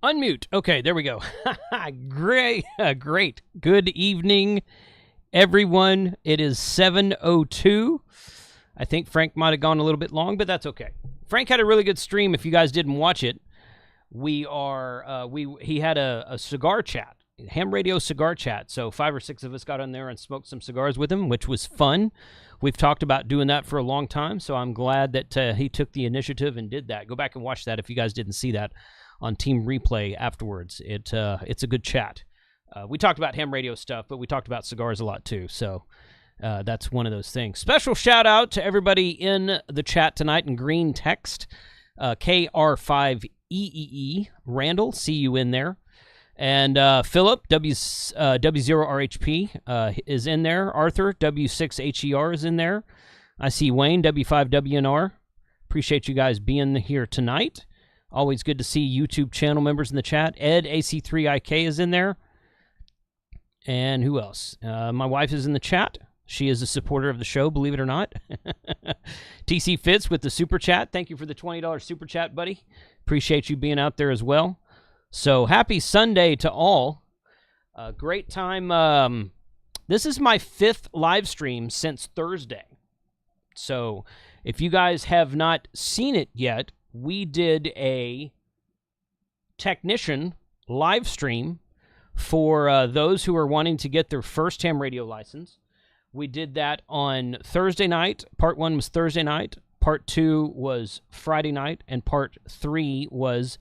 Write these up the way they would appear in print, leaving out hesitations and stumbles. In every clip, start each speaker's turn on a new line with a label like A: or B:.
A: Unmute. Okay, there we go. Great. Great. Good evening, everyone. It is 7:02. I think Frank might have gone a little bit long, but that's okay. Frank had a really good stream. If you guys didn't watch it, he had a cigar chat, ham radio cigar chat. So 5 or 6 of us got on there and smoked some cigars with him, which was fun. We've talked about doing that for a long time, so I'm glad that he took the initiative and did that. Go back and watch that if you guys didn't see that on Team Replay afterwards. It's a good chat. We talked about ham radio stuff, but we talked about cigars a lot too, so that's one of those things. Special shout out to everybody in the chat tonight in green text. KR5EEE, Randall, see you in there. And Philip, W0RHP, is in there. Arthur, W6HER, is in there. I see Wayne, W5WNR. Appreciate you guys being here tonight. Always good to see YouTube channel members in the chat. Ed, AC3IK, is in there. And who else? My wife is in the chat. She is a supporter of the show, believe it or not. TC Fitz with the super chat. Thank you for the $20 super chat, buddy. Appreciate you being out there as well. So happy Sunday to all. Great time. This is my 5th live stream since Thursday. So if you guys have not seen it yet, we did a technician live stream for those who are wanting to get their first ham radio license. We did that on Thursday night. Part 1 was Thursday night. Part 2 was Friday night. And Part 3 was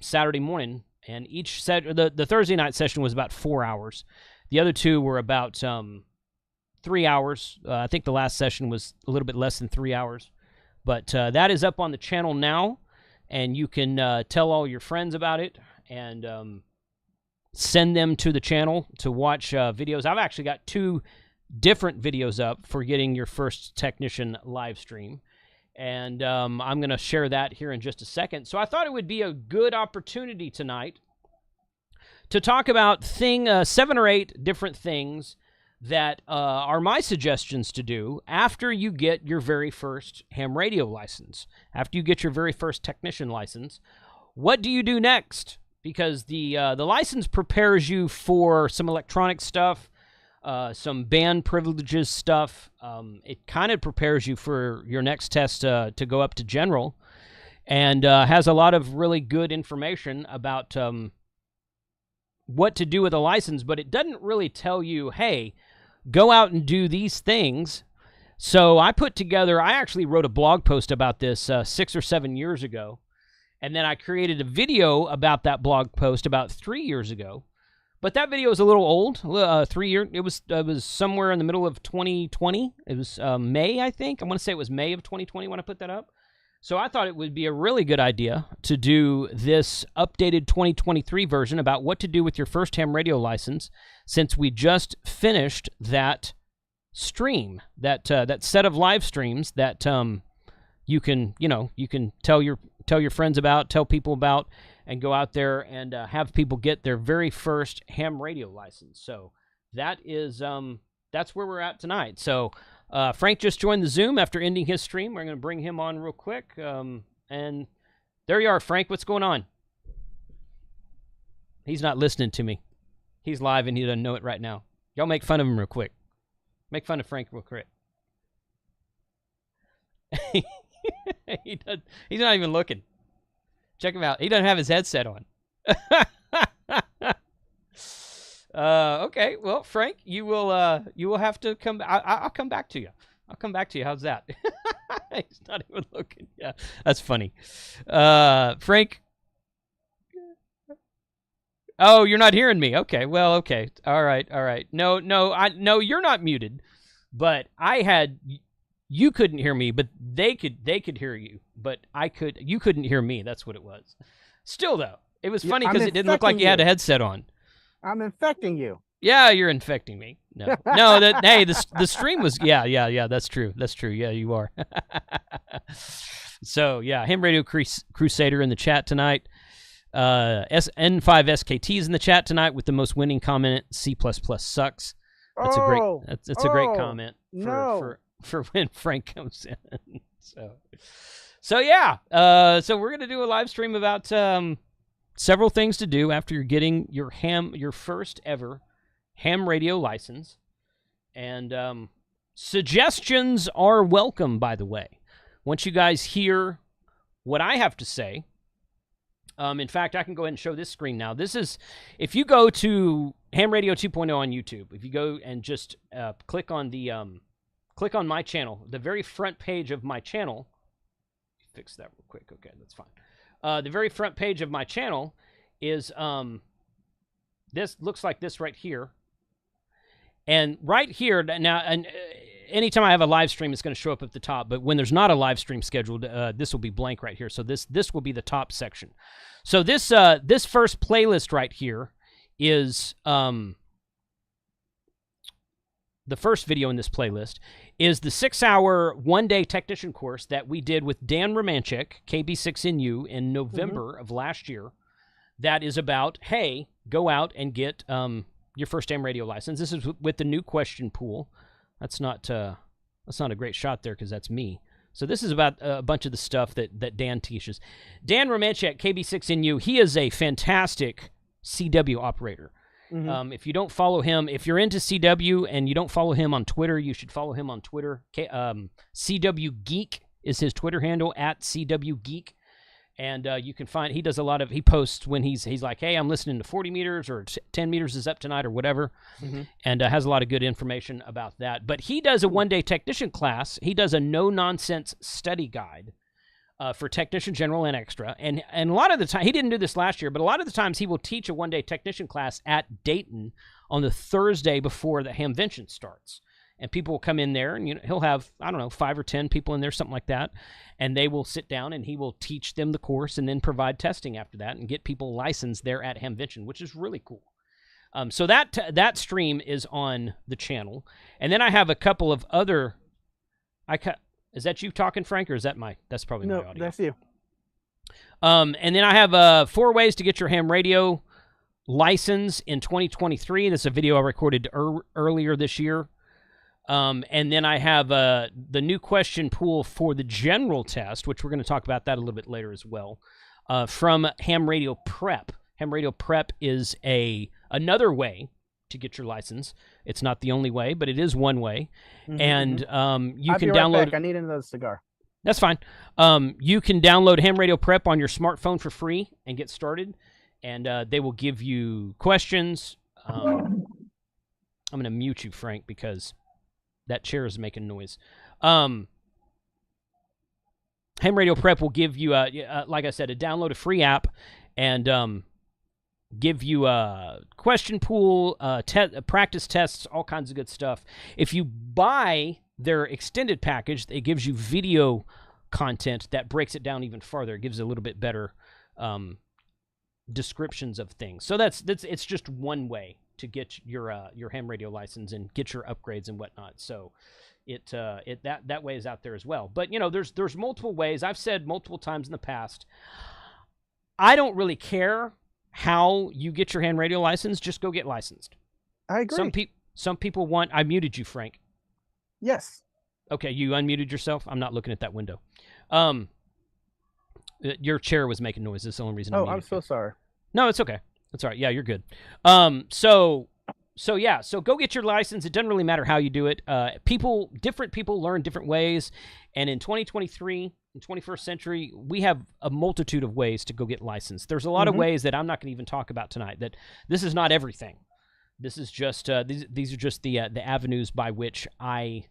A: Saturday morning. And each the Thursday night session was about 4 hours. The other 2 were about 3 hours. I think the last session was a little bit less than 3 hours. But that is up on the channel now. And you can tell all your friends about it. And send them to the channel to watch videos. I've actually got 2 different videos up for getting your first technician live stream. And I'm going to share that here in just a second. So I thought it would be a good opportunity tonight to talk about 7 or 8 different things that are my suggestions to do after you get your very first ham radio license. After you get your very first technician license, what do you do next? Because the license prepares you for some electronic stuff, some band privileges stuff. It kind of prepares you for your next test to go up to general, and has a lot of really good information about what to do with a license, but it doesn't really tell you, hey, go out and do these things. So I actually wrote a blog post about this 6 or 7 years ago. And then I created a video about that blog post about 3 years ago. But that video is a little old. 3 years. It was somewhere in the middle of 2020. It was May, I think. I want to say it was May of 2020 when I put that up. So I thought it would be a really good idea to do this updated 2023 version about what to do with your first ham radio license, since we just finished that stream, that set of live streams that you can tell your friends about, tell people about, and go out there and have people get their very first ham radio license. So that is that's where we're at tonight. So Frank just joined the Zoom after ending his stream. We're going to bring him on real quick. And there you are, Frank. What's going on? He's not listening to me. He's live and he doesn't know it right now. Y'all make fun of him real quick. Make fun of Frank real quick. He's not even looking. Check him out. He doesn't have his headset on. Okay. Well, Frank, you will have to come. I'll come back to you. I'll come back to you. How's that? He's not even looking. Yeah, that's funny. Frank. Oh, you're not hearing me. Okay. Well, okay. All right. No, you're not muted. But you couldn't hear me, but they could hear you. But you couldn't hear me. That's what it was. Still though, it was funny because it didn't look like you had a headset on.
B: I'm infecting you.
A: Yeah, you're infecting me. No. Hey, the stream was yeah, that's true. Yeah, you are. So, yeah, Ham Radio Crusader in the chat tonight. N5SKT's in the chat tonight with the most winning comment, C++ sucks. That's a great comment for when Frank comes in. So yeah. So we're going to do a live stream about several things to do after you're getting your first ever ham radio license. And suggestions are welcome, by the way. Once you guys hear what I have to say, in fact, I can go ahead and show this screen now. This is, if you go to Ham Radio 2.0 on YouTube, if you go and just click on my channel, the very front page of my channel, fix that real quick. Okay, that's fine. The very front page of my channel is, this looks like this right here. And right here, now, and anytime I have a live stream, it's going to show up at the top. But when there's not a live stream scheduled, this will be blank right here. So this will be the top section. So this first playlist right here is the first video in this playlist is the 6-hour one-day technician course that we did with Dan Romanchik, KB6NU, in November of last year. That is about, hey, go out and get your first ham radio license. This is with the new question pool. That's not a great shot there because that's me. So this is about a bunch of the stuff that Dan teaches. Dan Romanchik, KB6NU, he is a fantastic CW operator. If you don't follow him, if you're into CW and you don't follow him on Twitter, you should follow him on Twitter. CW Geek is his Twitter handle, at CW Geek. And you can find, he does a lot of, he posts when he's like, hey, I'm listening to 40 meters or 10 meters is up tonight or whatever, and has a lot of good information about that. But he does a one-day technician class. He does a no-nonsense study guide for technician general and extra. And a lot of the time, he didn't do this last year, but a lot of the times he will teach a one-day technician class at Dayton on the Thursday before the Hamvention starts. And people will come in there, and he'll have, I don't know, 5 or 10 people in there, something like that. And they will sit down, and he will teach them the course and then provide testing after that and get people licensed there at Hamvention, which is really cool. So that stream is on the channel. And then I have a couple of other... Is that you talking, Frank, or is that that's probably my audio?
B: No, that's you.
A: And then I have 4 ways to get your ham radio license in 2023. This is a video I recorded earlier this year. And then I have the new question pool for the general test, which we're going to talk about that a little bit later as well, from Ham Radio Prep. Ham Radio Prep is another way to get your license. It's not the only way, but it is one way. And you
B: I'll
A: can
B: be right
A: download...
B: back. I need another cigar.
A: That's fine. You can download Ham Radio Prep on your smartphone for free and get started. And they will give you questions. I'm going to mute you, Frank, because... that chair is making noise. Ham Radio Prep will give you, like I said, download a free app and give you a question pool, practice tests, all kinds of good stuff. If you buy their extended package, it gives you video content that breaks it down even farther. It gives a little bit better descriptions of things. So it's just one way to get your ham radio license and get your upgrades and whatnot. So that way is out there as well. But there's multiple ways. I've said multiple times in the past, I don't really care how you get your ham radio license. Just go get licensed.
B: I agree.
A: Some people want... I muted you, Frank.
B: Yes.
A: Okay, you unmuted yourself. I'm not looking at that window. Your chair was making noise. That's the only reason.
B: I'm so sorry.
A: No, it's okay. That's all right. Yeah, you're good. So go get your license. It doesn't really matter how you do it. Different people learn different ways. And in 2023, in 21st century, we have a multitude of ways to go get licensed. There's a lot of ways that I'm not going to even talk about tonight. That this is not everything. This is just these are just the avenues by which I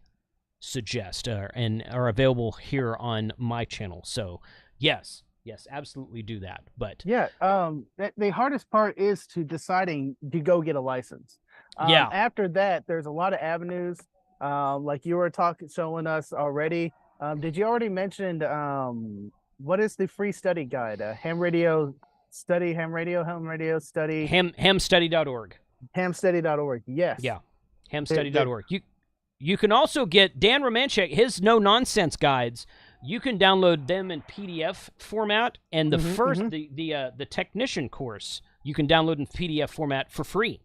A: suggest and are available here on my channel. So yes, absolutely do that. But
B: yeah, the hardest part is to deciding to go get a license. After that, there's a lot of avenues. Like you were showing us already. Did you already mention what is the free study guide? Ham radio study,
A: hamstudy.org.
B: Hamstudy.org. Yes.
A: Yeah. Hamstudy.org. You can also get Dan Romanchik, his no nonsense guides. You can download them in PDF format, and the the technician course you can download in PDF format for free.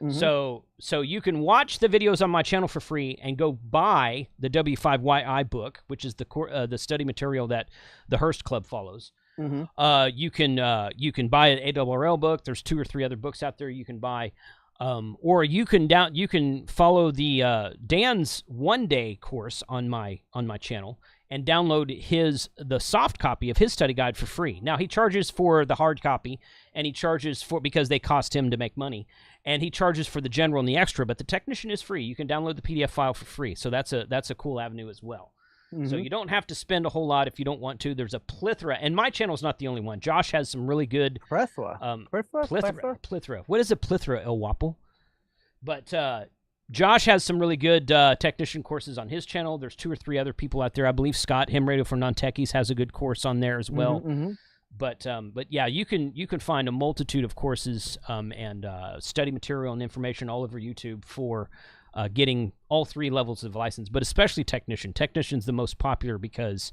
A: So you can watch the videos on my channel for free and go buy the W5YI book, which is the study material that the Hurst Club follows.
B: Mm-hmm.
A: You can buy an ARRL book. There's 2 or 3 other books out there you can buy. Or you can follow the Dan's 1-day course on my channel and download the soft copy of his study guide for free. Now he charges for the hard copy, and he charges because they cost him to make money, and he charges for the general and the extra. But the technician is free. You can download the PDF file for free, so that's a cool avenue as well. Mm-hmm. So you don't have to spend a whole lot if you don't want to. There's a plethora, and my channel is not the only one. Josh has some really good
B: plethora.
A: What is a plethora, El Wapo? But Josh has some really good technician courses on his channel. There's 2 or 3 other people out there. I believe Scott, Ham Radio for Non-Techies, has a good course on there as well.
B: Mm-hmm.
A: But yeah, you can find a multitude of courses and study material and information all over YouTube for getting all 3 levels of license, but especially technician. Technician's the most popular because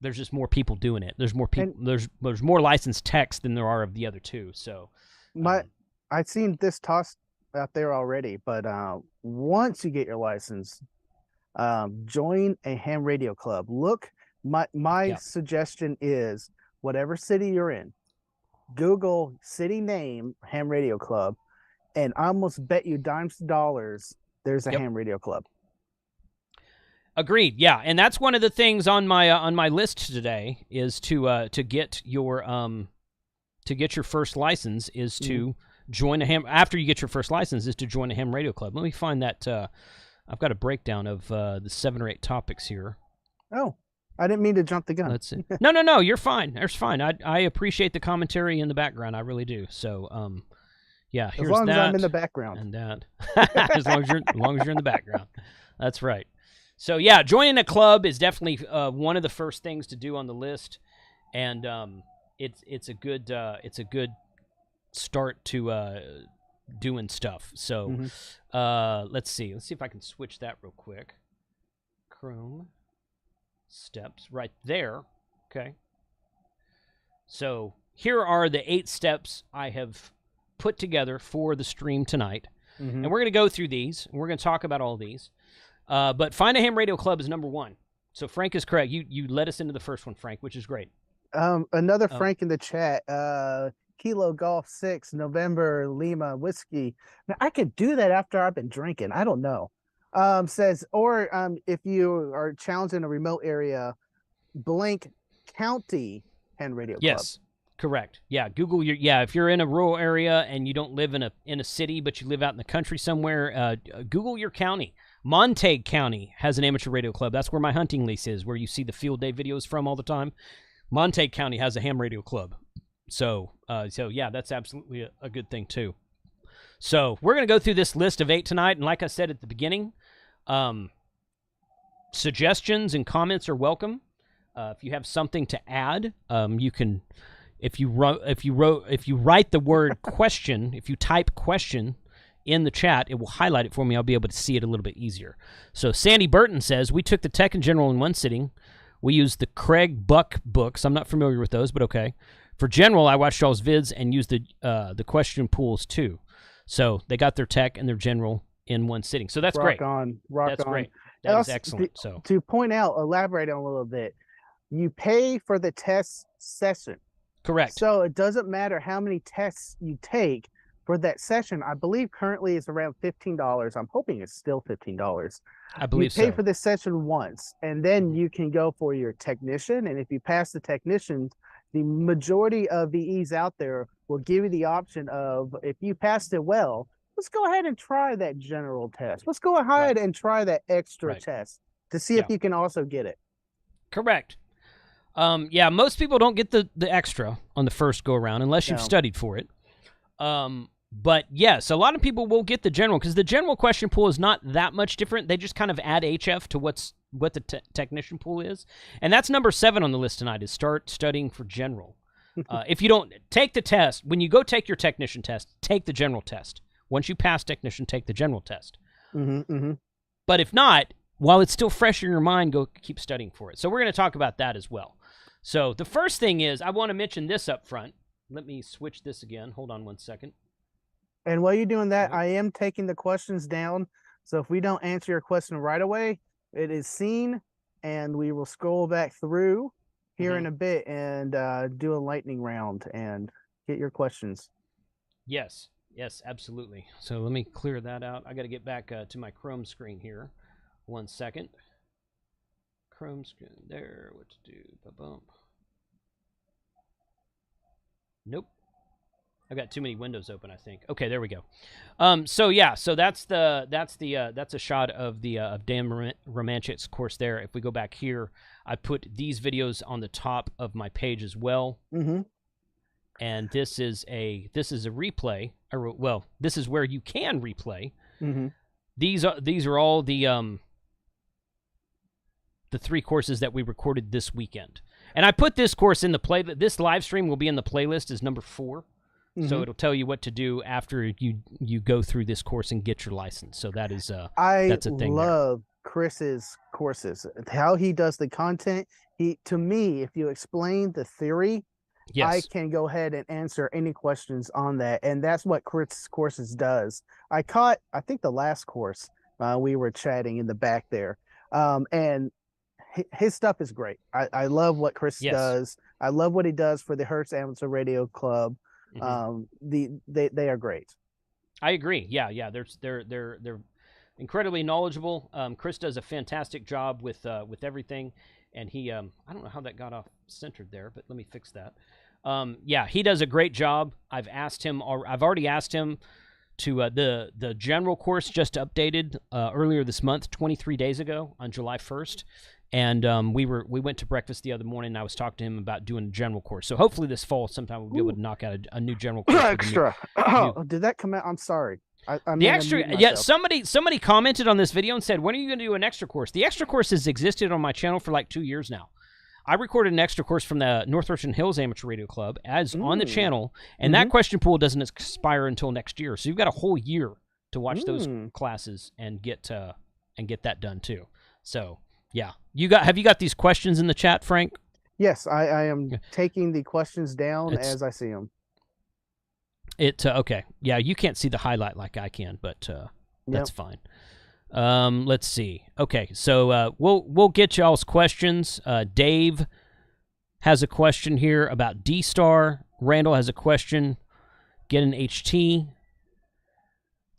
A: there's just more people doing it. There's more people. There's more licensed techs than there are of the other 2. So
B: I've seen this tossed out there already, but once you get your license, join a ham radio club. Look, my suggestion is whatever city you're in, Google city name ham radio club, and I almost bet you dimes to dollars there's a ham radio club.
A: Agreed. Yeah, and that's one of the things on my list today is to get your first license is to join a ham. After you get your first license, is to join a ham radio club. Let me find that. I've got a breakdown of the 7 or 8 topics here.
B: Oh, I didn't mean to jump the gun.
A: Let's see. No, you're fine. It's fine. I appreciate the commentary in the background. I really do. So, yeah, here's that.
B: As long as I'm in the background.
A: And that. as long as you're in the background. That's right. So, yeah, joining a club is definitely one of the first things to do on the list, and it's a good start to doing stuff. So, let's see if I can switch that real quick. Chrome steps right there. Okay. So here are the 8 steps I have put together for the stream tonight, and we're going to go through these, and we're going to talk about all these. But Find a Ham Radio Club is number 1. So Frank is correct. You led us into the first one, Frank, which is great.
B: Another Frank in the chat. Kilo Golf 6 November Lima Whiskey. Now, I could do that after I've been drinking. I don't know. Says, or if you are challenged in a remote area, blank county ham radio club.
A: Yes, correct. Yeah, Google if you're in a rural area and you don't live in a city, but you live out in the country somewhere, Google your county. Montague County has an amateur radio club. That's where my hunting lease is, where you see the field day videos from all the time. Montague County has a ham radio club. So yeah, that's absolutely a good thing too. So we're going to go through this list of 8 tonight, and like I said at the beginning, suggestions and comments are welcome. If you have something to add, you can. If you write the word question, if you type question in the chat, it will highlight it for me. I'll be able to see it a little bit easier. So Sandy Burton says, we took the Tech and General in one sitting. We used the Craig Buck books. I'm not familiar with those, but okay. For General, I watched y'all's vids and used the question pools too. So they got their Tech and their General in one sitting. So that's great.
B: Rock on.
A: That's great. That is excellent. So
B: to point out, elaborate on a little bit, you pay for the test session.
A: Correct.
B: So it doesn't matter how many tests you take for that session. I believe currently it's around $15. I'm hoping it's still $15.
A: I believe so.
B: You pay for this session once, and then you can go for your technician. And if you pass the technician, the majority of VEs out there will give you the option of, if you passed it well, let's go ahead and try that general test. Let's go ahead and try that extra test to see if you can also get it.
A: Correct. Yeah, most people don't get the extra on the first go around unless you've studied for it. But yes, a lot of people will get the general because the general question pool is not that much different. They just kind of add HF to what the technician pool is. And that's number 7 on the list tonight, is start studying for general. If you don't take the test, when you go take your technician test, take the general test. Once you pass technician, take the general test. But if not, while it's still fresh in your mind, go keep studying for it. So we're going to talk about that as well. So the first thing is, I want to mention this up front. Let me switch this again. Hold on one second.
B: And while you're doing that, I am taking the questions down. So if we don't answer your question right away, it is seen, and we will scroll back through here in a bit and do a lightning round and get your questions.
A: Yes, absolutely. So let me clear that out. I got to get back to my Chrome screen here. 1 second. Chrome screen there. What to do? Ba-bump. Nope. I've got too many windows open, I think. Okay, there we go. So that's a shot of the of Dan Romanchik's course there. If we go back here, I put these videos on the top of my page as well.
B: Mm-hmm.
A: And this is a replay. Well, this is where you can replay.
B: Mm-hmm.
A: These are all the 3 courses that we recorded this weekend. And I put this course in the play. This live stream will be in the playlist as number 4. Mm-hmm. So it'll tell you what to do after you go through this course and get your license. So that is that's a thing.
B: I love Chris's courses. How he does the content. To me, if you explain the theory,
A: yes,
B: I can go ahead and answer any questions on that. And that's what Chris's courses does. I think the last course we were chatting in the back there. And his stuff is great. I love what Chris does. I love what he does for the Hurst Amateur Radio Club. Mm-hmm. They are great.
A: I agree. Yeah. They're incredibly knowledgeable. Chris does a fantastic job with everything, and he I don't know how that got off centered there, but let me fix that. He does a great job. I've already asked him to the general course just updated earlier this month, 23 days ago on July 1st. And we went to breakfast the other morning, and I was talking to him about doing a general course. So hopefully this fall sometime we'll be able to knock out a new general course.
B: Extra. Did that come out? I'm sorry.
A: The extra, somebody commented on this video and said, when are you going to do an extra course? The extra course has existed on my channel for like 2 years now. I recorded an extra course from the North Russian Hills Amateur Radio Club on the channel, and that question pool doesn't expire until next year. So you've got a whole year to watch those classes and get that done too. So yeah, have you got these questions in the chat, Frank?
B: Yes, I am taking the questions down as I see them.
A: Okay. Yeah, you can't see the highlight like I can, but that's fine. Let's see. Okay, so we'll get y'all's questions. Dave has a question here about D-Star. Randall has a question. Get an HT.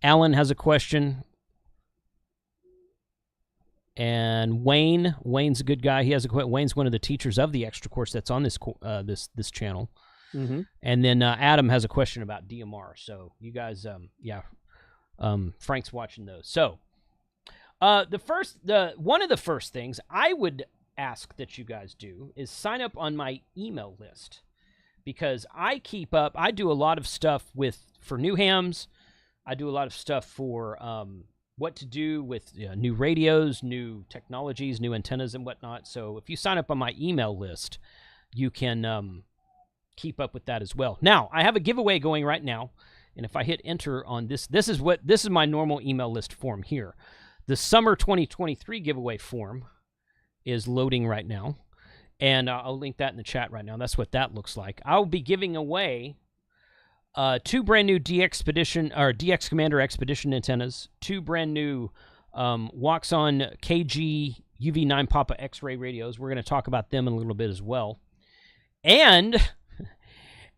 A: Alan has a question. And Wayne's a good guy. He has a question. Wayne's one of the teachers of the extra course that's on this this channel. Mm-hmm. And then Adam has a question about DMR. So you guys, Frank's watching those. So one of the first things I would ask that you guys do is sign up on my email list, because I do a lot of stuff for new hams. I do a lot of stuff for what to do with new radios, new technologies, new antennas and whatnot. So if you sign up on my email list, you can keep up with that as well. Now, I have a giveaway going right now, and if I hit enter on this is my normal email list form here. The summer 2023 giveaway form is loading right now, and I'll link that in the chat right now. That's what that looks like. I'll be giving away 2 brand new DX Commander Expedition antennas, 2 brand new Waxon KG UV9 Papa X-ray radios. We're going to talk about them in a little bit as well. And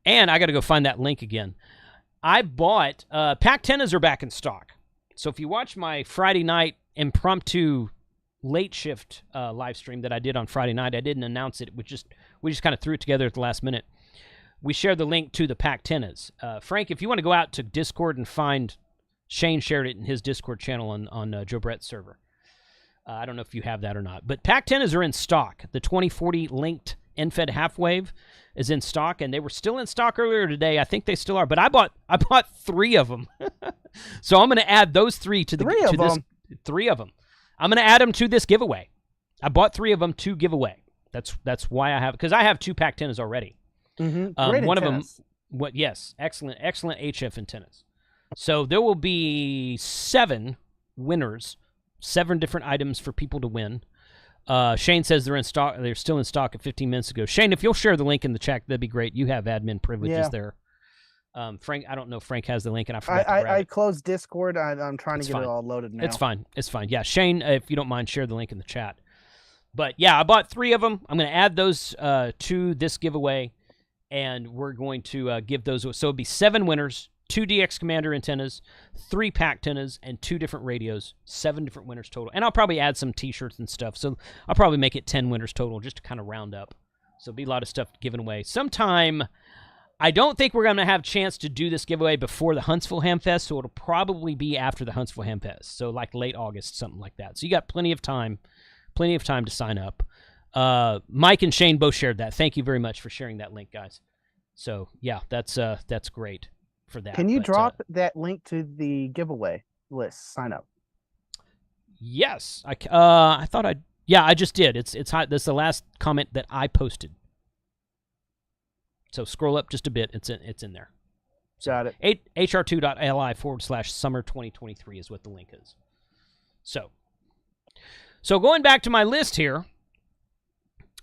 A: I got to go find that link again. I bought Pac-10s are back in stock. So if you watch my Friday night impromptu late shift live stream that I did on Friday night, I didn't announce it. We just kind of threw it together at the last minute. We shared the link to the Pac-10s. Frank, if you want to go out to Discord and find, Shane shared it in his Discord channel on Joe Brett's server. I don't know if you have that or not. But Pac-10s are in stock. The 2040 linked NFED half wave is in stock, and they were still in stock earlier today. I think they still are. But I bought 3 of them. So I'm going to add those 3 to this. 3 of them. I'm going to add them to this giveaway. I bought 3 of them to give away. That's why I have, because I have 2 Pac-10s already.
B: Mm-hmm.
A: One antennas. Of them, excellent HF antennas. So there will be 7 winners, 7 different items for people to win. Shane says they're in stock. They're still in stock at 15 minutes ago. Shane, if you'll share the link in the chat, that'd be great. You have admin privileges there. Frank, I don't know if Frank has the link, and I forgot to grab it.
B: I closed Discord. I'm trying to get it all loaded now.
A: It's fine. Yeah, Shane, if you don't mind, share the link in the chat. But yeah, I bought 3 of them. I'm going to add those to this giveaway, and we're going to give those. So it'll be 7 winners, 2 DX Commander antennas, 3 pack antennas, and 2 different radios. 7 different winners total. And I'll probably add some T-shirts and stuff. So I'll probably make it 10 winners total, just to kind of round up. So it'll be a lot of stuff given away. Sometime, I don't think we're going to have a chance to do this giveaway before the Huntsville Ham Fest, so it'll probably be after the Huntsville Ham Fest. So like late August, something like that. So you got plenty of time to sign up. Mike and Shane both shared that. Thank you very much for sharing that link, guys. So yeah, that's great for that.
B: Can you drop that link to the giveaway list? Sign up.
A: Yes, I just did. It's hot. That's the last comment that I posted. So scroll up just a bit. It's in there. So
B: got it.
A: hr2.li/summer 2023 is what the link is. So going back to my list here,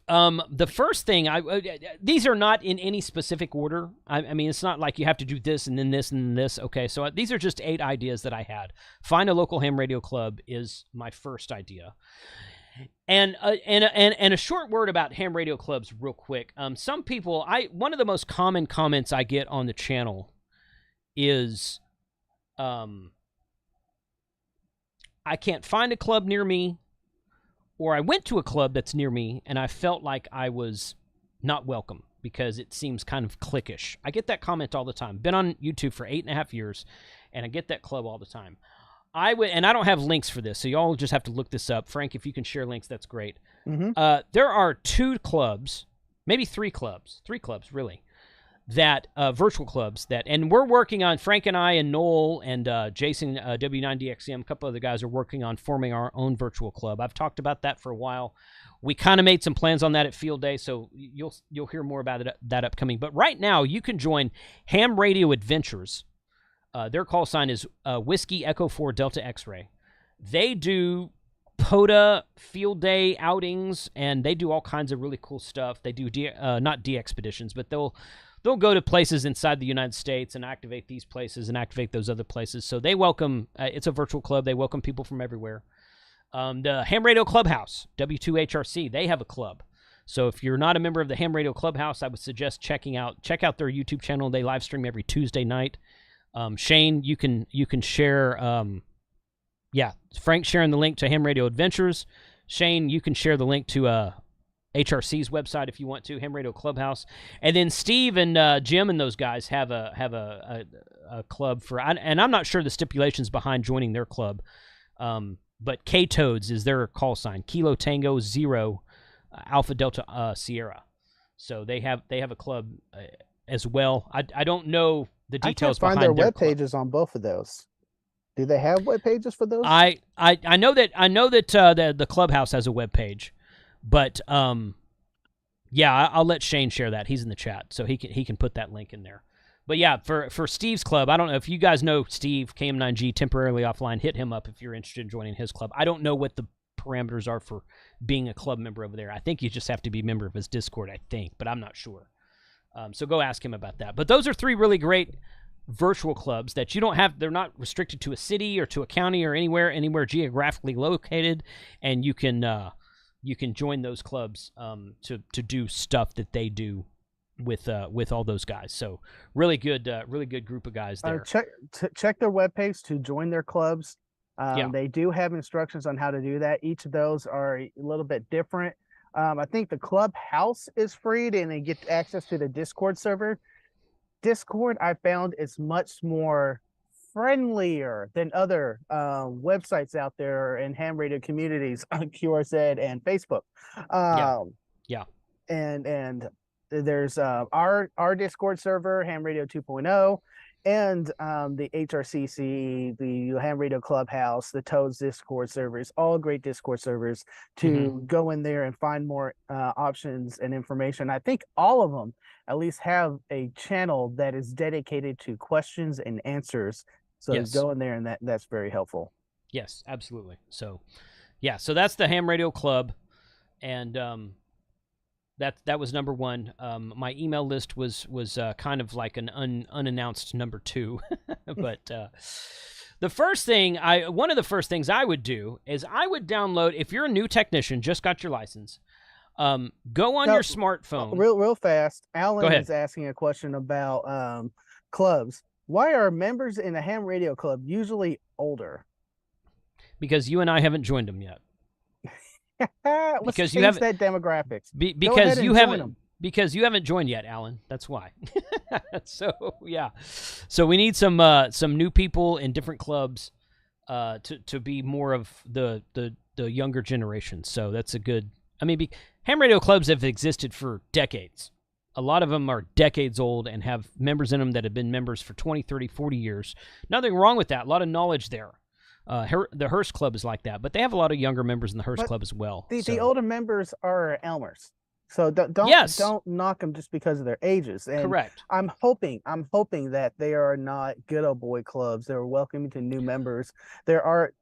A: the first thing these are not in any specific order. I mean, it's not like you have to do this and then this and then this. Okay, so these are just 8 ideas that I had. Find a local ham radio club is my first idea. And a short word about ham radio clubs real quick. Some people, one of the most common comments I get on the channel is, I can't find a club near me, or I went to a club that's near me and I felt like I was not welcome because it seems kind of cliquish. I get that comment all the time. Been on YouTube for 8.5 years, and I get that club all the time. And I don't have links for this, so y'all just have to look this up. Frank, if you can share links, that's great.
B: Mm-hmm.
A: There are 2 clubs, maybe 3 clubs really, that virtual clubs and we're working on, Frank and I and Noel and Jason, W9DXM, a couple other guys are working on forming our own virtual club. I've talked about that for a while. We kind of made some plans on that at Field Day, so you'll hear more about that upcoming. But right now, you can join Ham Radio Adventures. Their call sign is Whiskey Echo 4 Delta X-Ray. They do POTA Field Day outings, and they do all kinds of really cool stuff. They do not de-expeditions, but they'll go to places inside the United States and activate these places and activate those other places. So they welcome, it's a virtual club. They welcome people from everywhere. The Ham Radio Clubhouse, W2HRC, they have a club. So if you're not a member of the Ham Radio Clubhouse, I would suggest check out their YouTube channel. They live stream every Tuesday night. Shane, you can share, Frank's sharing the link to Ham Radio Adventures. Shane, you can share the link to HRC's website if you want to, Ham Radio Clubhouse. And then Steve and Jim and those guys have a club and I'm not sure the stipulations behind joining their club, but K-Toads is their call sign, Kilo Tango 0 Alpha Delta Sierra. So they have a club as well. I don't know the details behind their
B: web
A: club.
B: pages on both of those. Do they have web pages for those?
A: I know that the Clubhouse has a web page, but I'll let Shane share that. He's in the chat, so he can put that link in there. But yeah, for Steve's club, I don't know if you guys know Steve, KM9G, temporarily offline. Hit him up if you're interested in joining his club. I don't know what the parameters are for being a club member over there. I think you just have to be a member of his Discord, I think, but I'm not sure. So go ask him about that. But those are 3 really great virtual clubs that you don't have. They're not restricted to a city or to a county or anywhere geographically located, and you can join those clubs to do stuff that they do with all those guys. So really good group of guys there.
B: Check their webpage to join their clubs. They do have instructions on how to do that. Each of those are a little bit different. I think the Clubhouse is free, and they get access to the Discord server. Discord, I found, is much more friendlier than other websites out there in ham radio communities on QRZ and Facebook. And there's our Discord server, Ham Radio 2.0, and the HRCC, the Ham Radio Clubhouse, the Toads Discord servers, all great Discord servers to go in there and find more options and information. I think all of them at least have a channel that is dedicated to questions and answers. So go in there, and that's very helpful.
A: Yes, absolutely. So, so that's the Ham Radio Club, and that was number 1. My email list was kind of like an unannounced number 2, but one of the first things I would do is I would download, if you're a new technician, just got your license, go on your smartphone.
B: Real fast. Alan is asking a question about clubs. Why are members in a ham radio club usually older?
A: Because you and I haven't joined them yet.
B: Let's change that demographics.
A: Because you haven't joined yet, Alan. That's why. So yeah, so we need some new people in different clubs to be more of the younger generation. So that's a good. I mean, ham radio clubs have existed for decades. A lot of them are decades old and have members in them that have been members for 20, 30, 40 years. Nothing wrong with that. A lot of knowledge there. The Hurst Club is like that, but they have a lot of younger members in the Hurst Club as well.
B: The older members are Elmers, so don't knock them just because of their ages. And
A: correct.
B: I'm hoping that they are not good old boy clubs. They're welcoming to new members. There are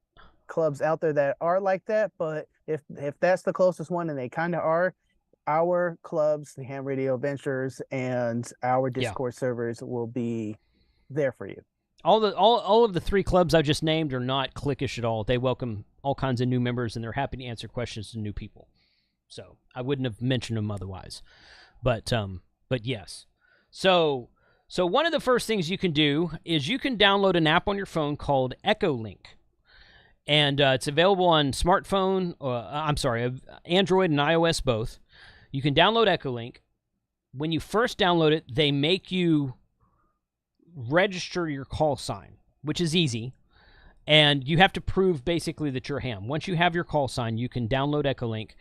B: clubs out there that are like that, but if that's the closest one, and they kind of are, our clubs, the Ham Radio Ventures, and our Discord servers will be there for you.
A: All of the 3 clubs I just named are not cliquish at all. They welcome all kinds of new members, and they're happy to answer questions to new people. So I wouldn't have mentioned them otherwise. But yes. So one of the first things you can do is you can download an app on your phone called EchoLink. And it's available on smartphone, Android and iOS both. You can download EchoLink. When you first download it, they make you register your call sign, which is easy. And you have to prove basically that you're ham. Once you have your call sign, you can download EchoLink.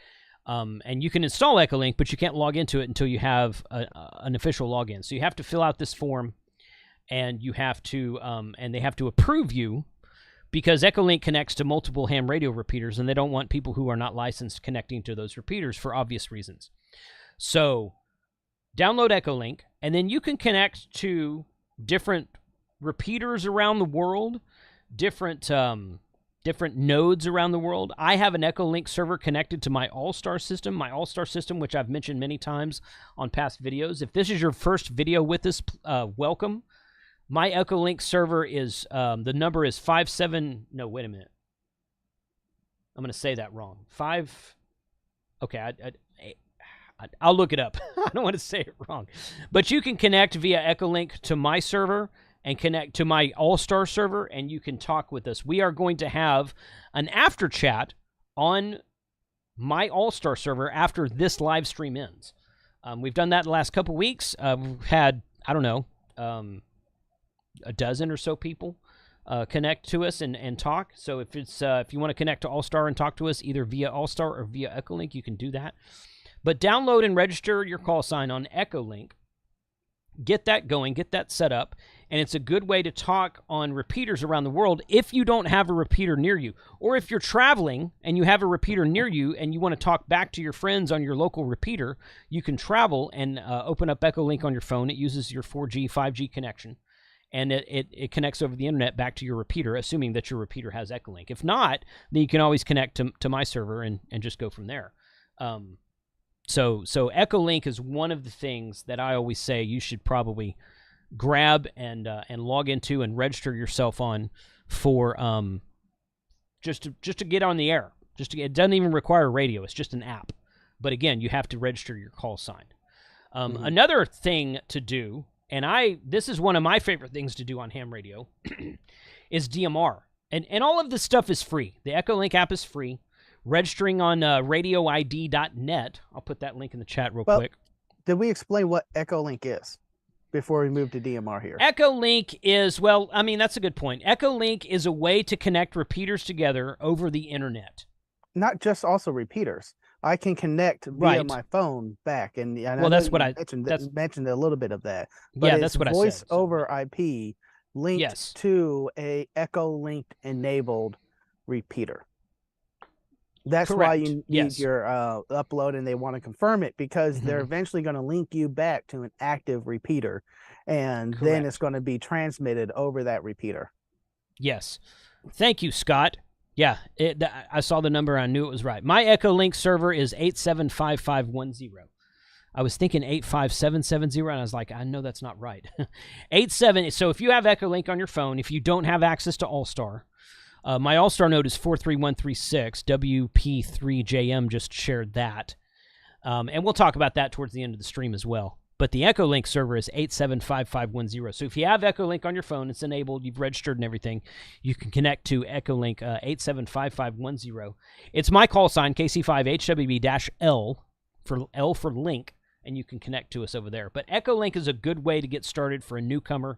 A: And you can install EchoLink, but you can't log into it until you have an official login. So you have to fill out this form, and you have to, and they have to approve you, because EchoLink connects to multiple ham radio repeaters, and they don't want people who are not licensed connecting to those repeaters for obvious reasons. So download EchoLink, and then you can connect to different repeaters around the world, different nodes around the world. I have an EchoLink server connected to my All-Star system, which I've mentioned many times on past videos. If this is your first video with us, welcome. My EchoLink server is, the number is 57, no, wait a minute. I'm going to say that wrong. Okay, I'll look it up. I don't want to say it wrong. But you can connect via EchoLink to my server and connect to my All-Star server, and you can talk with us. We are going to have an after chat on my All-Star server after this live stream ends. We've done that the last couple weeks. We've had, I don't know, a dozen or so people connect to us and talk. So if you want to connect to All-Star and talk to us either via All-Star or via EchoLink, you can do that. But download and register your call sign on EchoLink. Get that going, get that set up, and it's a good way to talk on repeaters around the world if you don't have a repeater near you. Or if you're traveling and you have a repeater near you and you want to talk back to your friends on your local repeater, you can travel and open up EchoLink on your phone. It uses your 4G, 5G connection, and it connects over the internet back to your repeater, assuming that your repeater has EchoLink. If not, then you can always connect to my server and just go from there. So EchoLink is one of the things that I always say you should probably grab and log into and register yourself on for just to get on the air. It doesn't even require radio. It's just an app. But again, you have to register your call sign. Another thing to do, and this is one of my favorite things to do on ham radio, is DMR. And all of this stuff is free. The EchoLink app is free. Registering on radioid.net. I'll put that link in the chat real quick.
B: Did we explain what EchoLink is before we move to DMR here?
A: EchoLink is, that's a good point. EchoLink is a way to connect repeaters together over the internet.
B: Not just also repeaters. I can connect via my phone back. And
A: that's what I
B: mentioned a little bit of that. But
A: that's what I said.
B: Voice over IP linked to a EchoLink enabled repeater. That's
A: correct.
B: Why you need your upload, and they want to confirm it because they're eventually going to link you back to an active repeater, and then it's going to be transmitted over that repeater.
A: Yes. Thank you, Scott. Yeah, I saw the number. I knew it was right. My EchoLink server is 875510. I was thinking 85770, and I was like, I know that's not right. 87. So if you have EchoLink on your phone, if you don't have access to All-Star, my All-Star node is 43136. WP3JM just shared that. And we'll talk about that towards the end of the stream as well. But the EchoLink server is 875510. So if you have EchoLink on your phone, it's enabled, you've registered and everything, you can connect to EchoLink 875510. It's my call sign, KC5HWB-L, for L for link, and you can connect to us over there. But EchoLink is a good way to get started for a newcomer.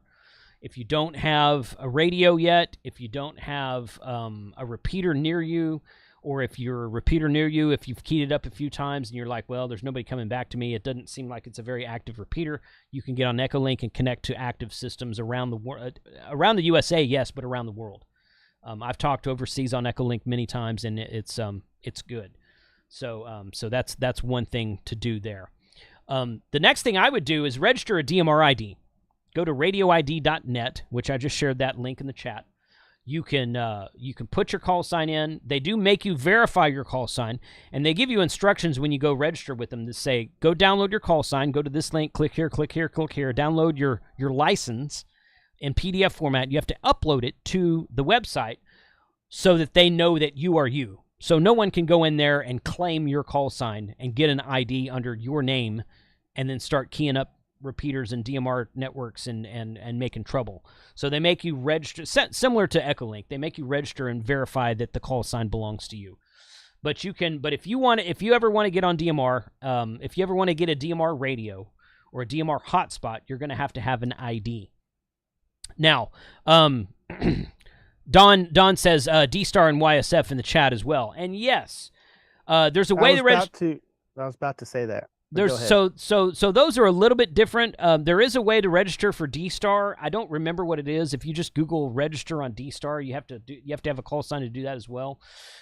A: If you don't have a radio yet, if you don't have a repeater near you, or if you're a repeater near you, if you've keyed it up a few times and you're like, well, there's nobody coming back to me, it doesn't seem like it's a very active repeater, you can get on EchoLink and connect to active systems around the world, around the USA, yes, but around the world. I've talked overseas on EchoLink many times, and it's good. So that's one thing to do there. The next thing I would do is register a DMR ID. Go to radioid.net, which I just shared that link in the chat. You can put your call sign in. They do make you verify your call sign, and they give you instructions when you go register with them to say, go download your call sign, go to this link, click here, click here, click here, download your license in PDF format. You have to upload it to the website so that they know that you are you. So no one can go in there and claim your call sign and get an ID under your name and then start keying up repeaters and DMR networks and making trouble. So they make you register, similar to EchoLink. They make you register and verify that the call sign belongs to you. But if you ever want to get on DMR, if you ever want to get a DMR radio or a DMR hotspot, you're going to have an ID. Now, Don says D-Star and YSF in the chat as well. And yes, there's a way to register.
B: I was about to say that.
A: So those are a little bit different. There is a way to register for D-Star. I don't remember what it is. If you just Google register on D-Star, you have to have a call sign to do that as well.